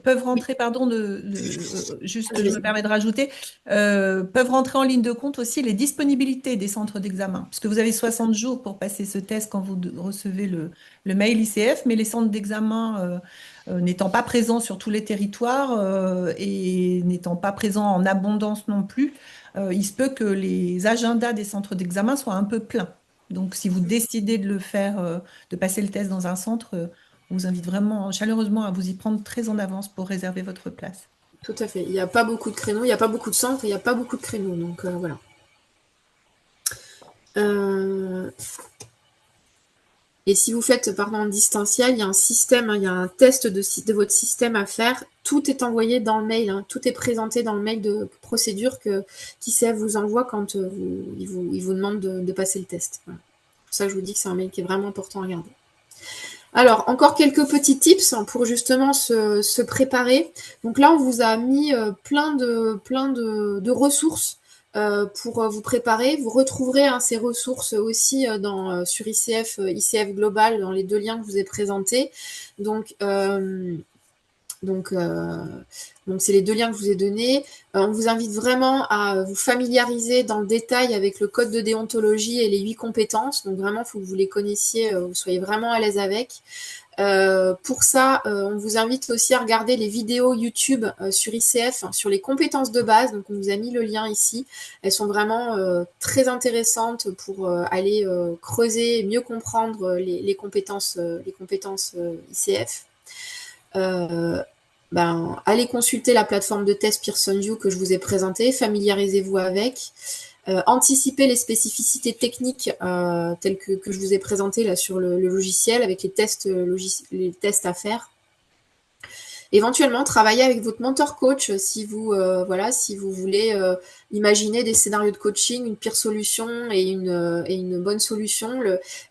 peuvent Oui, rentrer, pardon, juste, je me allez-y. permets de rajouter, peuvent rentrer en ligne de compte aussi les disponibilités des centres d'examen. Parce que vous avez 60 jours pour passer ce test quand vous recevez le mail ICF, mais les centres d'examen n'étant pas présents sur tous les territoires et n'étant pas présents en abondance non plus, il se peut que les agendas des centres d'examen soient un peu pleins. Donc, si vous décidez de le faire, de passer le test dans un centre, on vous invite vraiment chaleureusement à vous y prendre très en avance pour réserver votre place. Tout à fait. Il n'y a pas beaucoup de créneaux, il n'y a pas beaucoup de centres, il n'y a pas beaucoup de créneaux. Donc voilà. Euh, Et si vous faites, pardon, en distanciel, il y a un système, hein, il y a un test de votre système à faire. Tout est envoyé dans le mail, hein, tout est présenté dans le mail de procédure qu'ICF vous envoie quand il vous demande de passer le test. Voilà. C'est pour ça que je vous dis que c'est un mail qui est vraiment important à regarder. Alors, encore quelques petits tips hein, pour justement se préparer. Donc là, on vous a mis plein de ressources pour vous préparer. Vous retrouverez hein, ces ressources aussi sur ICF Global, dans les deux liens que je vous ai présentés. Donc, donc, euh, donc c'est les deux liens que je vous ai donnés. On vous invite vraiment à vous familiariser dans le détail avec le code de déontologie et les 8 compétences. Donc vraiment, il faut que vous les connaissiez, vous soyez vraiment à l'aise avec. Pour ça, on vous invite aussi à regarder les vidéos YouTube sur ICF, sur les compétences de base. Donc, on vous a mis le lien ici. Elles sont vraiment très intéressantes pour aller creuser et mieux comprendre les compétences ICF. Allez consulter la plateforme de test Pearson VUE que je vous ai présentée, familiarisez-vous avec. Anticiper les spécificités techniques telles que je vous ai présentées là sur le logiciel avec les tests à faire. Éventuellement, travailler avec votre mentor coach si vous voulez imaginer des scénarios de coaching, une pire solution et une bonne solution.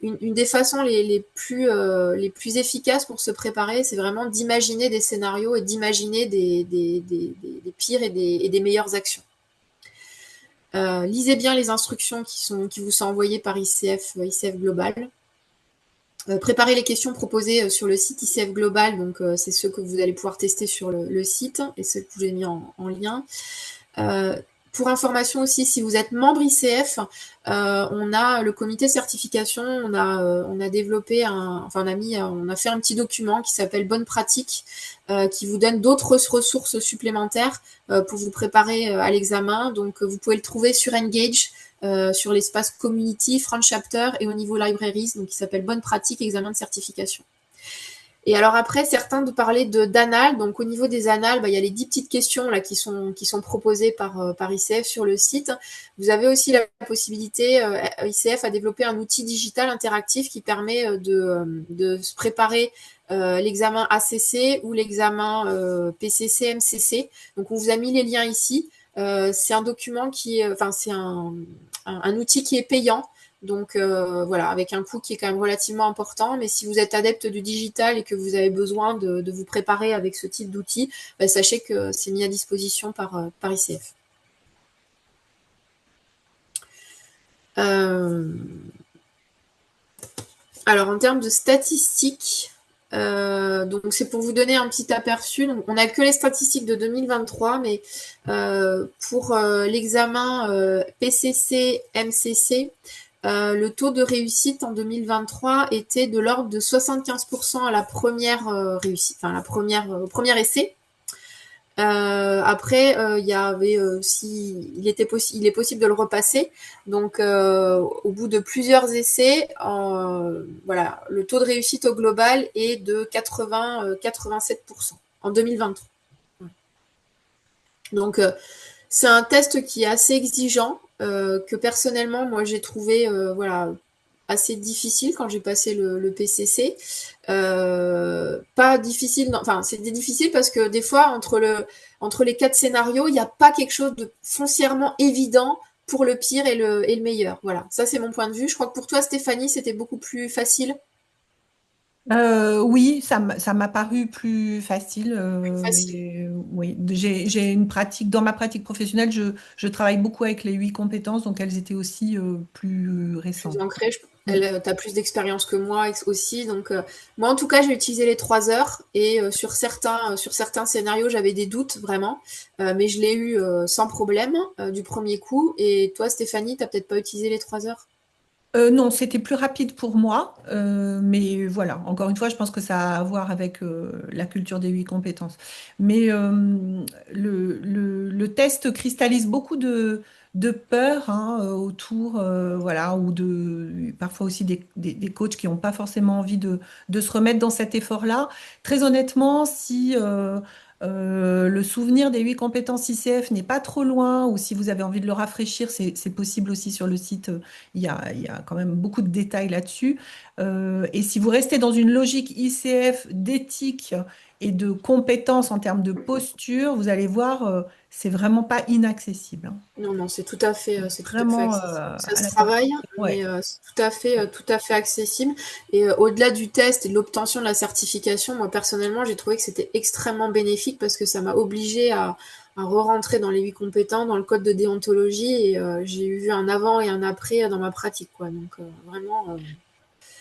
Une des façons les plus efficaces pour se préparer, c'est vraiment d'imaginer des scénarios et d'imaginer des pires et des meilleures actions. Lisez bien les instructions qui vous sont envoyées par ICF Global. Préparez les questions proposées sur le site ICF Global, donc c'est ceux que vous allez pouvoir tester sur le site et ceux que je vous ai mis en lien. Pour information aussi, si vous êtes membre ICF, on a le comité certification, on a développé on a fait un petit document qui s'appelle Bonne pratique, qui vous donne d'autres ressources supplémentaires pour vous préparer à l'examen. Donc vous pouvez le trouver sur Engage, sur l'espace Community, Front Chapter et au niveau Libraries, donc qui s'appelle Bonne pratique, examen de certification. Et alors après, certains de parler d'annales. Donc au niveau des annales, il y a les 10 petites questions là qui sont proposées par ICF sur le site. Vous avez aussi la possibilité, ICF a développé un outil digital interactif qui permet de se préparer l'examen ACC ou l'examen PCC, MCC. Donc on vous a mis les liens ici. C'est un document c'est un outil qui est payant. Donc avec un coût qui est quand même relativement important. Mais si vous êtes adepte du digital et que vous avez besoin de vous préparer avec ce type d'outils, sachez que c'est mis à disposition par ICF. Alors en termes de statistiques, donc c'est pour vous donner un petit aperçu. Donc, on n'a que les statistiques de 2023, mais pour l'examen PCC, MCC, le taux de réussite en 2023 était de l'ordre de 75% à la première réussite, au premier essai. Après, il y avait il est possible de le repasser. Donc, au bout de plusieurs essais, le taux de réussite au global est de 87% en 2023. Donc, c'est un test qui est assez exigeant, que personnellement, moi, j'ai trouvé assez difficile quand j'ai passé le PCC. Pas difficile, c'était difficile parce que des fois, entre les 4 scénarios, il n'y a pas quelque chose de foncièrement évident pour le pire et le meilleur. Voilà, ça c'est mon point de vue. Je crois que pour toi, Stéphanie, c'était beaucoup plus facile. Oui, ça m'a paru plus facile, Facile. mais oui, j'ai une pratique, dans ma pratique professionnelle, je travaille beaucoup avec les 8 compétences, donc elles étaient aussi plus Plus récentes. ancrée. Mm. Tu as plus d'expérience que moi aussi. Donc, moi, en tout cas, j'ai utilisé les 3 heures et sur certains scénarios, j'avais des doutes vraiment. Mais je l'ai eu sans problème du premier coup. Et toi, Stéphanie, tu n'as peut-être pas utilisé les 3 heures? Non, c'était plus rapide pour moi, mais voilà, encore une fois, je pense que ça a à voir avec la culture des 8 compétences. Mais le test cristallise beaucoup de peur hein, autour, voilà, ou parfois aussi des coachs qui n'ont pas forcément envie de se remettre dans cet effort-là. Très honnêtement, si le souvenir des 8 compétences ICF n'est pas trop loin, ou si vous avez envie de le rafraîchir, c'est possible aussi sur le site. Il y a quand même beaucoup de détails là-dessus. Et si vous restez dans une logique ICF d'éthique et de compétences en termes de posture, vous allez voir, c'est vraiment pas inaccessible, hein. Non, non, c'est tout à fait Vraiment accessible. Ça à se la travaille, portée. mais Ouais. c'est tout à fait accessible. Et au-delà du test et de l'obtention de la certification, moi personnellement, j'ai trouvé que c'était extrêmement bénéfique parce que ça m'a obligée à re-rentrer dans les 8 compétences, dans le code de déontologie, et j'ai eu un avant et un après dans ma pratique, quoi. Donc vraiment,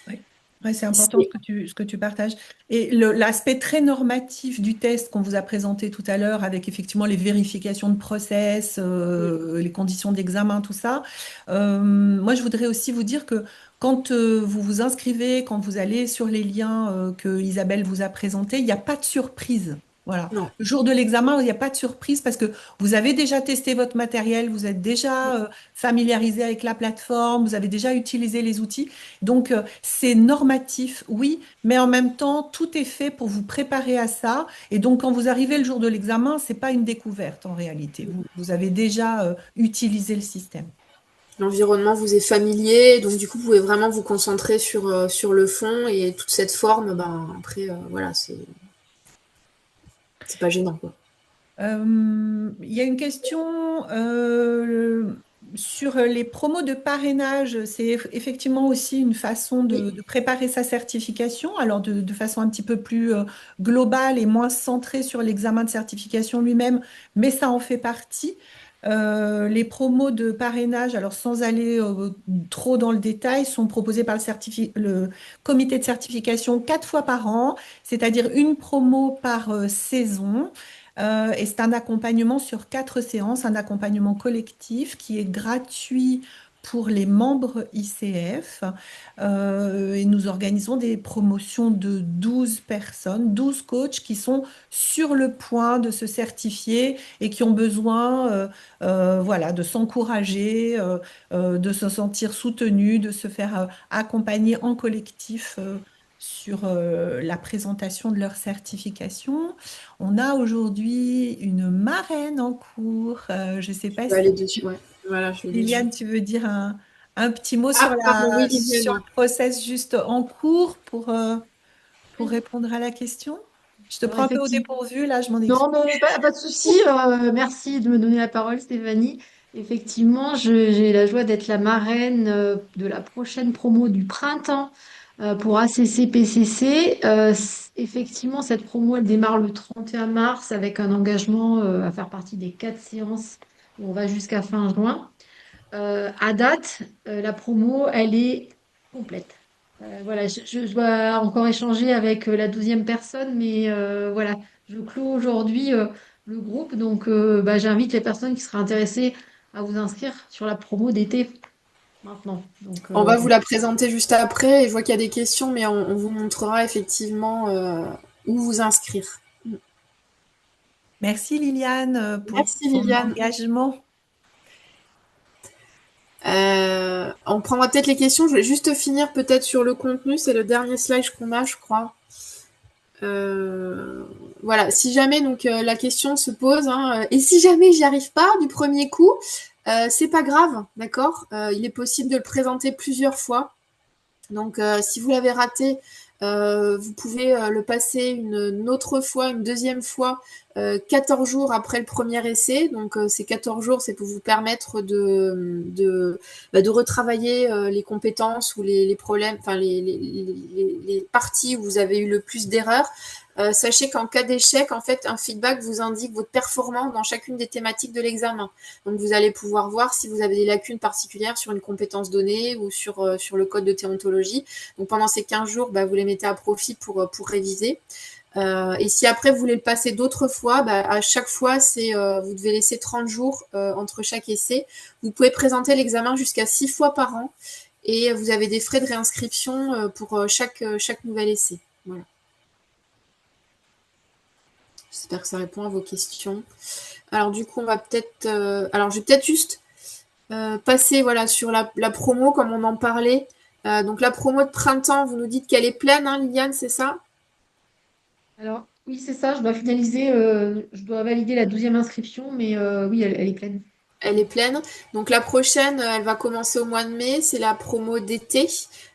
Ouais. Ouais, c'est important C'est ce que tu partages. Et l'aspect très normatif du test qu'on vous a présenté tout à l'heure, avec effectivement les vérifications de process, les conditions d'examen, tout ça. Moi, je voudrais aussi vous dire que quand vous vous inscrivez, quand vous allez sur les liens que Isabelle vous a présentés, il n'y a pas de surprise. Voilà. non. Le jour de l'examen, il n'y a pas de surprise parce que vous avez déjà testé votre matériel, vous êtes déjà familiarisé avec la plateforme, vous avez déjà utilisé les outils. Donc, c'est normatif, oui, mais en même temps, tout est fait pour vous préparer à ça. Et donc, quand vous arrivez le jour de l'examen, c'est pas une découverte en réalité. Vous avez déjà utilisé le système. L'environnement vous est familier, donc du coup, vous pouvez vraiment vous concentrer sur le fond et toute cette forme, ben, après, voilà, c'est pas gênant, quoi. Il y a une question sur les promos de parrainage. C'est effectivement aussi une façon Oui. de préparer sa certification, alors de façon un petit peu plus globale et moins centrée sur l'examen de certification lui-même, mais ça en fait partie. Les promos de parrainage, alors sans aller trop dans le détail, sont proposés par le comité de certification 4 fois par an, c'est-à-dire une promo par saison. Et c'est un accompagnement sur 4 séances, un accompagnement collectif qui est gratuit pour les membres ICF. Et nous organisons des promotions de 12 personnes, 12 coachs qui sont sur le point de se certifier et qui ont besoin voilà, de s'encourager, de se sentir soutenus, de se faire accompagner en collectif sur la présentation de leur certification. On a aujourd'hui une marraine en cours. Je ne sais pas Je vais si aller dessus, ouais. Voilà, je vais dessus. Liliane, tu veux dire un petit mot Ah, pardon, oui, Liliane, sur ouais. le process juste en cours pour répondre à la question? Je te Alors prends un peu au effectivement, dépourvu, là, je m'en excuse. non, mais pas de souci. Merci de me donner la parole, Stéphanie. Effectivement, j'ai la joie d'être la marraine de la prochaine promo du printemps pour ACC-PCC. Effectivement, cette promo, elle démarre le 31 mars avec un engagement à faire partie des 4 séances où on va jusqu'à fin juin. À date, la promo, elle est complète. Voilà, je dois encore échanger avec la 12e personne, mais voilà, je clôt aujourd'hui le groupe. Donc, bah, j'invite les personnes qui seraient intéressées à vous inscrire sur la promo d'été maintenant. Donc, On va vous la présenter juste après et je vois qu'il y a des questions, mais on vous montrera effectivement où vous inscrire. Merci Liliane pour Merci ton Liliane. engagement. On prendra peut-être les questions. Je vais juste finir peut-être sur le contenu. C'est le dernier slide qu'on a, je crois. Euh, voilà, si jamais donc la question se pose, hein, et si jamais j'y arrive pas du premier coup, c'est pas grave, d'accord. Il est possible de le présenter plusieurs fois. Donc, si vous l'avez raté, vous pouvez le passer une autre fois, une deuxième fois, 14 jours après le premier essai. Donc, ces 14 jours, c'est pour vous permettre de retravailler les compétences ou les problèmes, enfin les parties où vous avez eu le plus d'erreurs. Sachez qu'en cas d'échec, en fait, un feedback vous indique votre performance dans chacune des thématiques de l'examen. Donc, vous allez pouvoir voir si vous avez des lacunes particulières sur une compétence donnée ou sur le code de déontologie. Donc, pendant ces 15 jours, bah, vous les mettez à profit pour réviser. Et si après, vous voulez le passer d'autres fois, bah, à chaque fois, vous devez laisser 30 jours entre chaque essai. Vous pouvez présenter l'examen jusqu'à 6 fois par an et vous avez des frais de réinscription pour chaque nouvel essai. Voilà. J'espère que ça répond à vos questions. Alors du coup, on va peut-être... alors je vais peut-être juste passer voilà, sur la promo, comme on en parlait. Donc la promo de printemps, vous nous dites qu'elle est pleine, hein, Liliane, c'est ça? alors, oui, c'est ça, je dois finaliser, je dois valider la 12e inscription, mais oui, elle est pleine. Elle est pleine. Donc la prochaine, elle va commencer au mois de mai. C'est la promo d'été.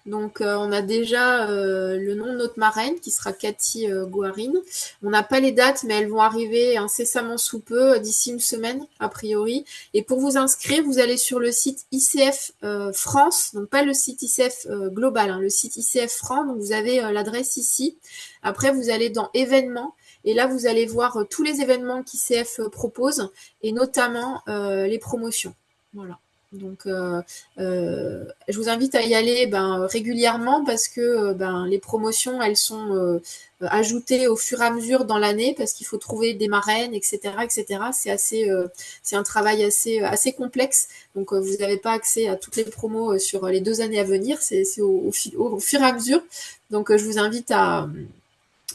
Donc on a déjà le nom de notre marraine qui sera Cathy Gouarine. On n'a pas les dates, mais elles vont arriver incessamment sous peu, d'ici une semaine a priori. Et pour vous inscrire, vous allez sur le site ICF France, donc pas le site ICF global, hein, le site ICF France. Donc vous avez l'adresse ici. Après, vous allez dans événements. Et là, vous allez voir tous les événements qu'ICF propose et notamment les promotions. Voilà. Donc, je vous invite à y aller régulièrement parce que les promotions, elles sont ajoutées au fur et à mesure dans l'année parce qu'il faut trouver des marraines, etc., etc. C'est un travail assez complexe. Donc, vous n'avez pas accès à toutes les promos sur les 2 années à venir. C'est au fur et à mesure. Donc, je vous invite à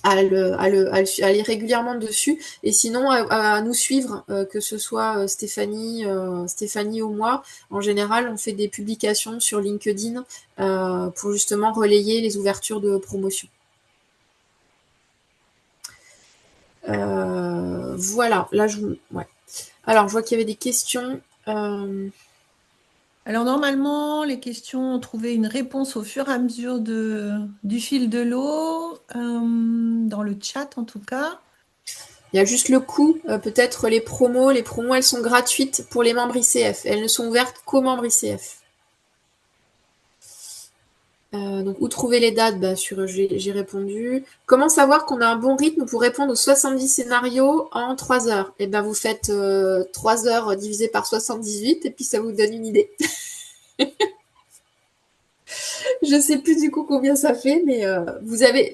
aller régulièrement dessus et sinon à nous suivre, que ce soit Stéphanie ou moi. En général, on fait des publications sur LinkedIn pour justement relayer les ouvertures de promotion. Voilà, là ouais. Alors, je vois qu'il y avait des questions. Alors normalement, les questions ont trouvé une réponse au fur et à mesure du fil de l'eau, dans le chat en tout cas. Il y a juste le coût, peut-être les promos. Les promos, elles sont gratuites pour les membres ICF. Elles ne sont ouvertes qu'aux membres ICF. Donc, où trouver les dates? J'ai répondu. Comment savoir qu'on a un bon rythme pour répondre aux 70 scénarios en 3 heures? Eh ben, vous faites 3 heures divisé par 78 et puis ça vous donne une idée. Je sais plus du coup combien ça fait, mais vous avez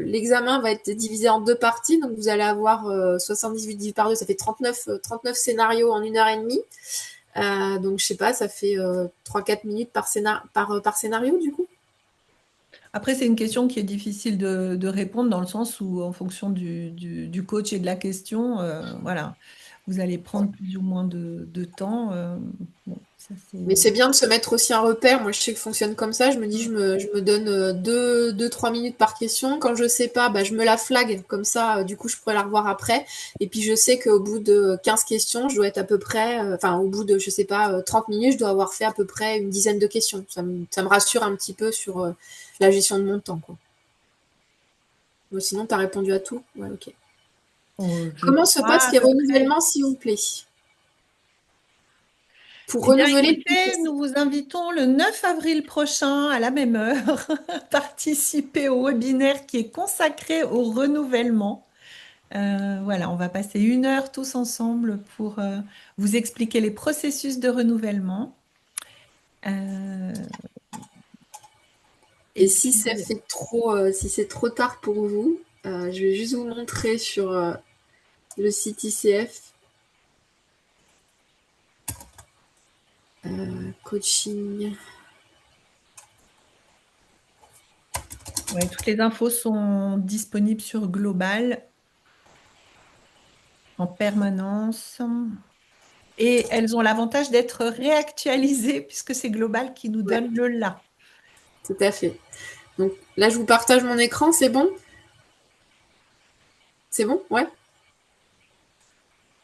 l'examen va être divisé en 2 parties, donc vous allez avoir 78 divisé par 2, ça fait 39 scénarios en 1h30. Donc je sais pas, ça fait 3-4 minutes par scénario du coup. Après, c'est une question qui est difficile de répondre dans le sens où, en fonction du coach et de la question, voilà, vous allez prendre plus ou moins de temps. Bon, ça, Mais c'est bien de se mettre aussi un repère. Moi, je sais que je fonctionne comme ça. Je me dis, je me donne 2-3 minutes par question. Quand je sais pas, je me la flag. Comme ça, du coup, je pourrais la revoir après. Et puis, je sais qu'au bout de 15 questions, je dois être à peu près, au bout de, je sais pas, 30 minutes, je dois avoir fait à peu près une dizaine de questions. Ça me rassure un petit peu sur la gestion de mon temps, quoi. Bon, sinon, tu as répondu à tout? Ouais, ok. je Comment se crois passent à les peu près. renouvellements, s'il vous plaît? Pour Eh bien, renouveler le écoutez, PPC. nous vous invitons le 9 avril prochain à la même heure à participer au webinaire qui est consacré au renouvellement. Voilà, on va passer 1 heure tous ensemble pour vous expliquer les processus de renouvellement. Et Et si puis, ça fait trop, si c'est trop tard pour vous, je vais juste vous montrer sur le site ICF. Coaching. ouais, toutes les infos sont disponibles sur Global en permanence. Et elles ont l'avantage d'être réactualisées puisque c'est Global qui nous Ouais, donne le là. tout à fait. Donc là, je vous partage mon écran, c'est bon? C'est bon? Ouais,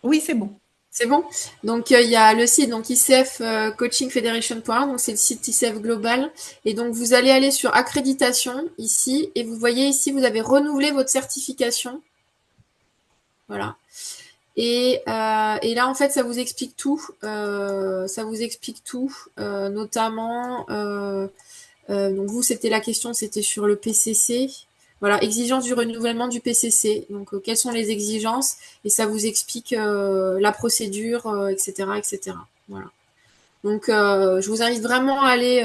Oui, c'est bon. c'est bon. Donc il y a le site, donc ICF Coaching Federation.org, donc c'est le site ICF Global. Et donc vous allez aller sur accréditation ici, et vous voyez ici, vous avez renouvelé votre certification. Voilà. Et là, en fait, ça vous explique tout. Notamment, donc vous, c'était la question, c'était sur le PCC. Voilà, exigence du renouvellement du PCC. Donc, quelles sont les exigences? Et ça vous explique la procédure, etc., etc. Voilà. Donc, je vous invite vraiment à aller,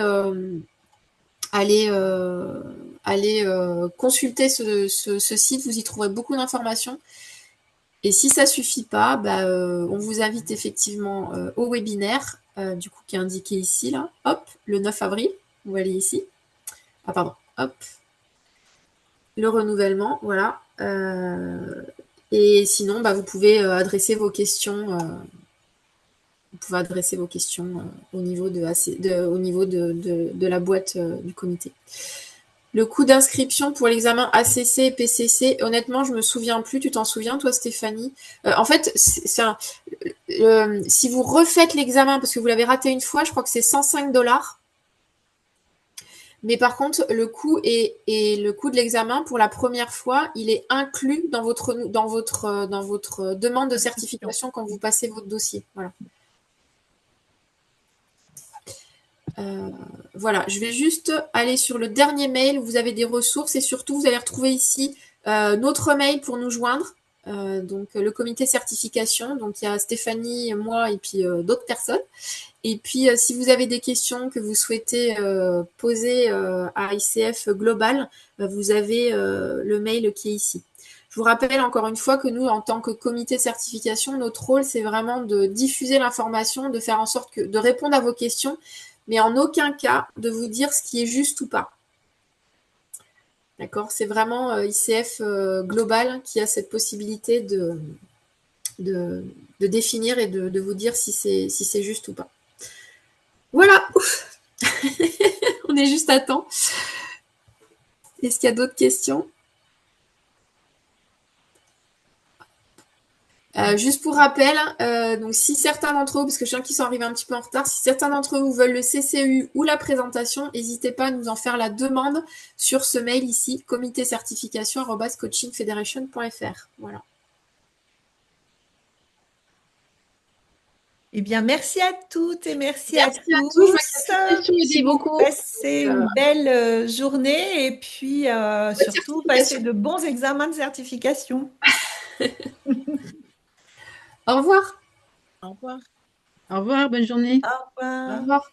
consulter ce site. Vous y trouverez beaucoup d'informations. Et si ça suffit pas, on vous invite effectivement au webinaire, du coup qui est indiqué ici, là. Hop, le 9 avril. On va aller ici. Ah pardon, hop. Le renouvellement, voilà. Et sinon, vous pouvez adresser vos questions. Vous pouvez adresser vos questions au niveau de la boîte du comité. Le coût d'inscription pour l'examen ACC et PCC, honnêtement, je me souviens plus. Tu t'en souviens, toi, Stéphanie? En fait, si vous refaites l'examen, parce que vous l'avez raté une fois, je crois que c'est 105 $. Mais par contre, le coût le coût de l'examen pour la première fois, il est inclus dans votre demande de certification quand vous passez votre dossier. Voilà. Voilà, je vais juste aller sur le dernier mail où vous avez des ressources et surtout vous allez retrouver ici notre mail pour nous joindre. donc le comité certification. Donc il y a Stéphanie, moi et puis d'autres personnes. Et puis si vous avez des questions que vous souhaitez poser à ICF Global, vous avez le mail qui est ici. Je vous rappelle encore une fois que nous, en tant que comité de certification, notre rôle, c'est vraiment de diffuser l'information, de faire en sorte de répondre à vos questions, mais en aucun cas de vous dire ce qui est juste ou pas. D'accord? C'est vraiment ICF Global qui a cette possibilité de définir et de vous dire si c'est juste ou pas. Voilà. On est juste à temps. Est-ce qu'il y a d'autres questions? Juste pour rappel, donc si certains d'entre vous, parce que je sens qu'ils sont arrivés un petit peu en retard, si certains d'entre vous veulent le CCU ou la présentation, n'hésitez pas à nous en faire la demande sur ce mail ici, comitécertification@coachingfederation.fr. Voilà. Eh bien, merci à toutes et merci à Merci à tous. tous. Je vois qu'il y a plein de questions. Merci beaucoup. Passez une belle journée et puis surtout passez certification. de bons examens de certification. Au revoir. Au revoir. Au revoir, bonne journée. Au revoir. Au revoir.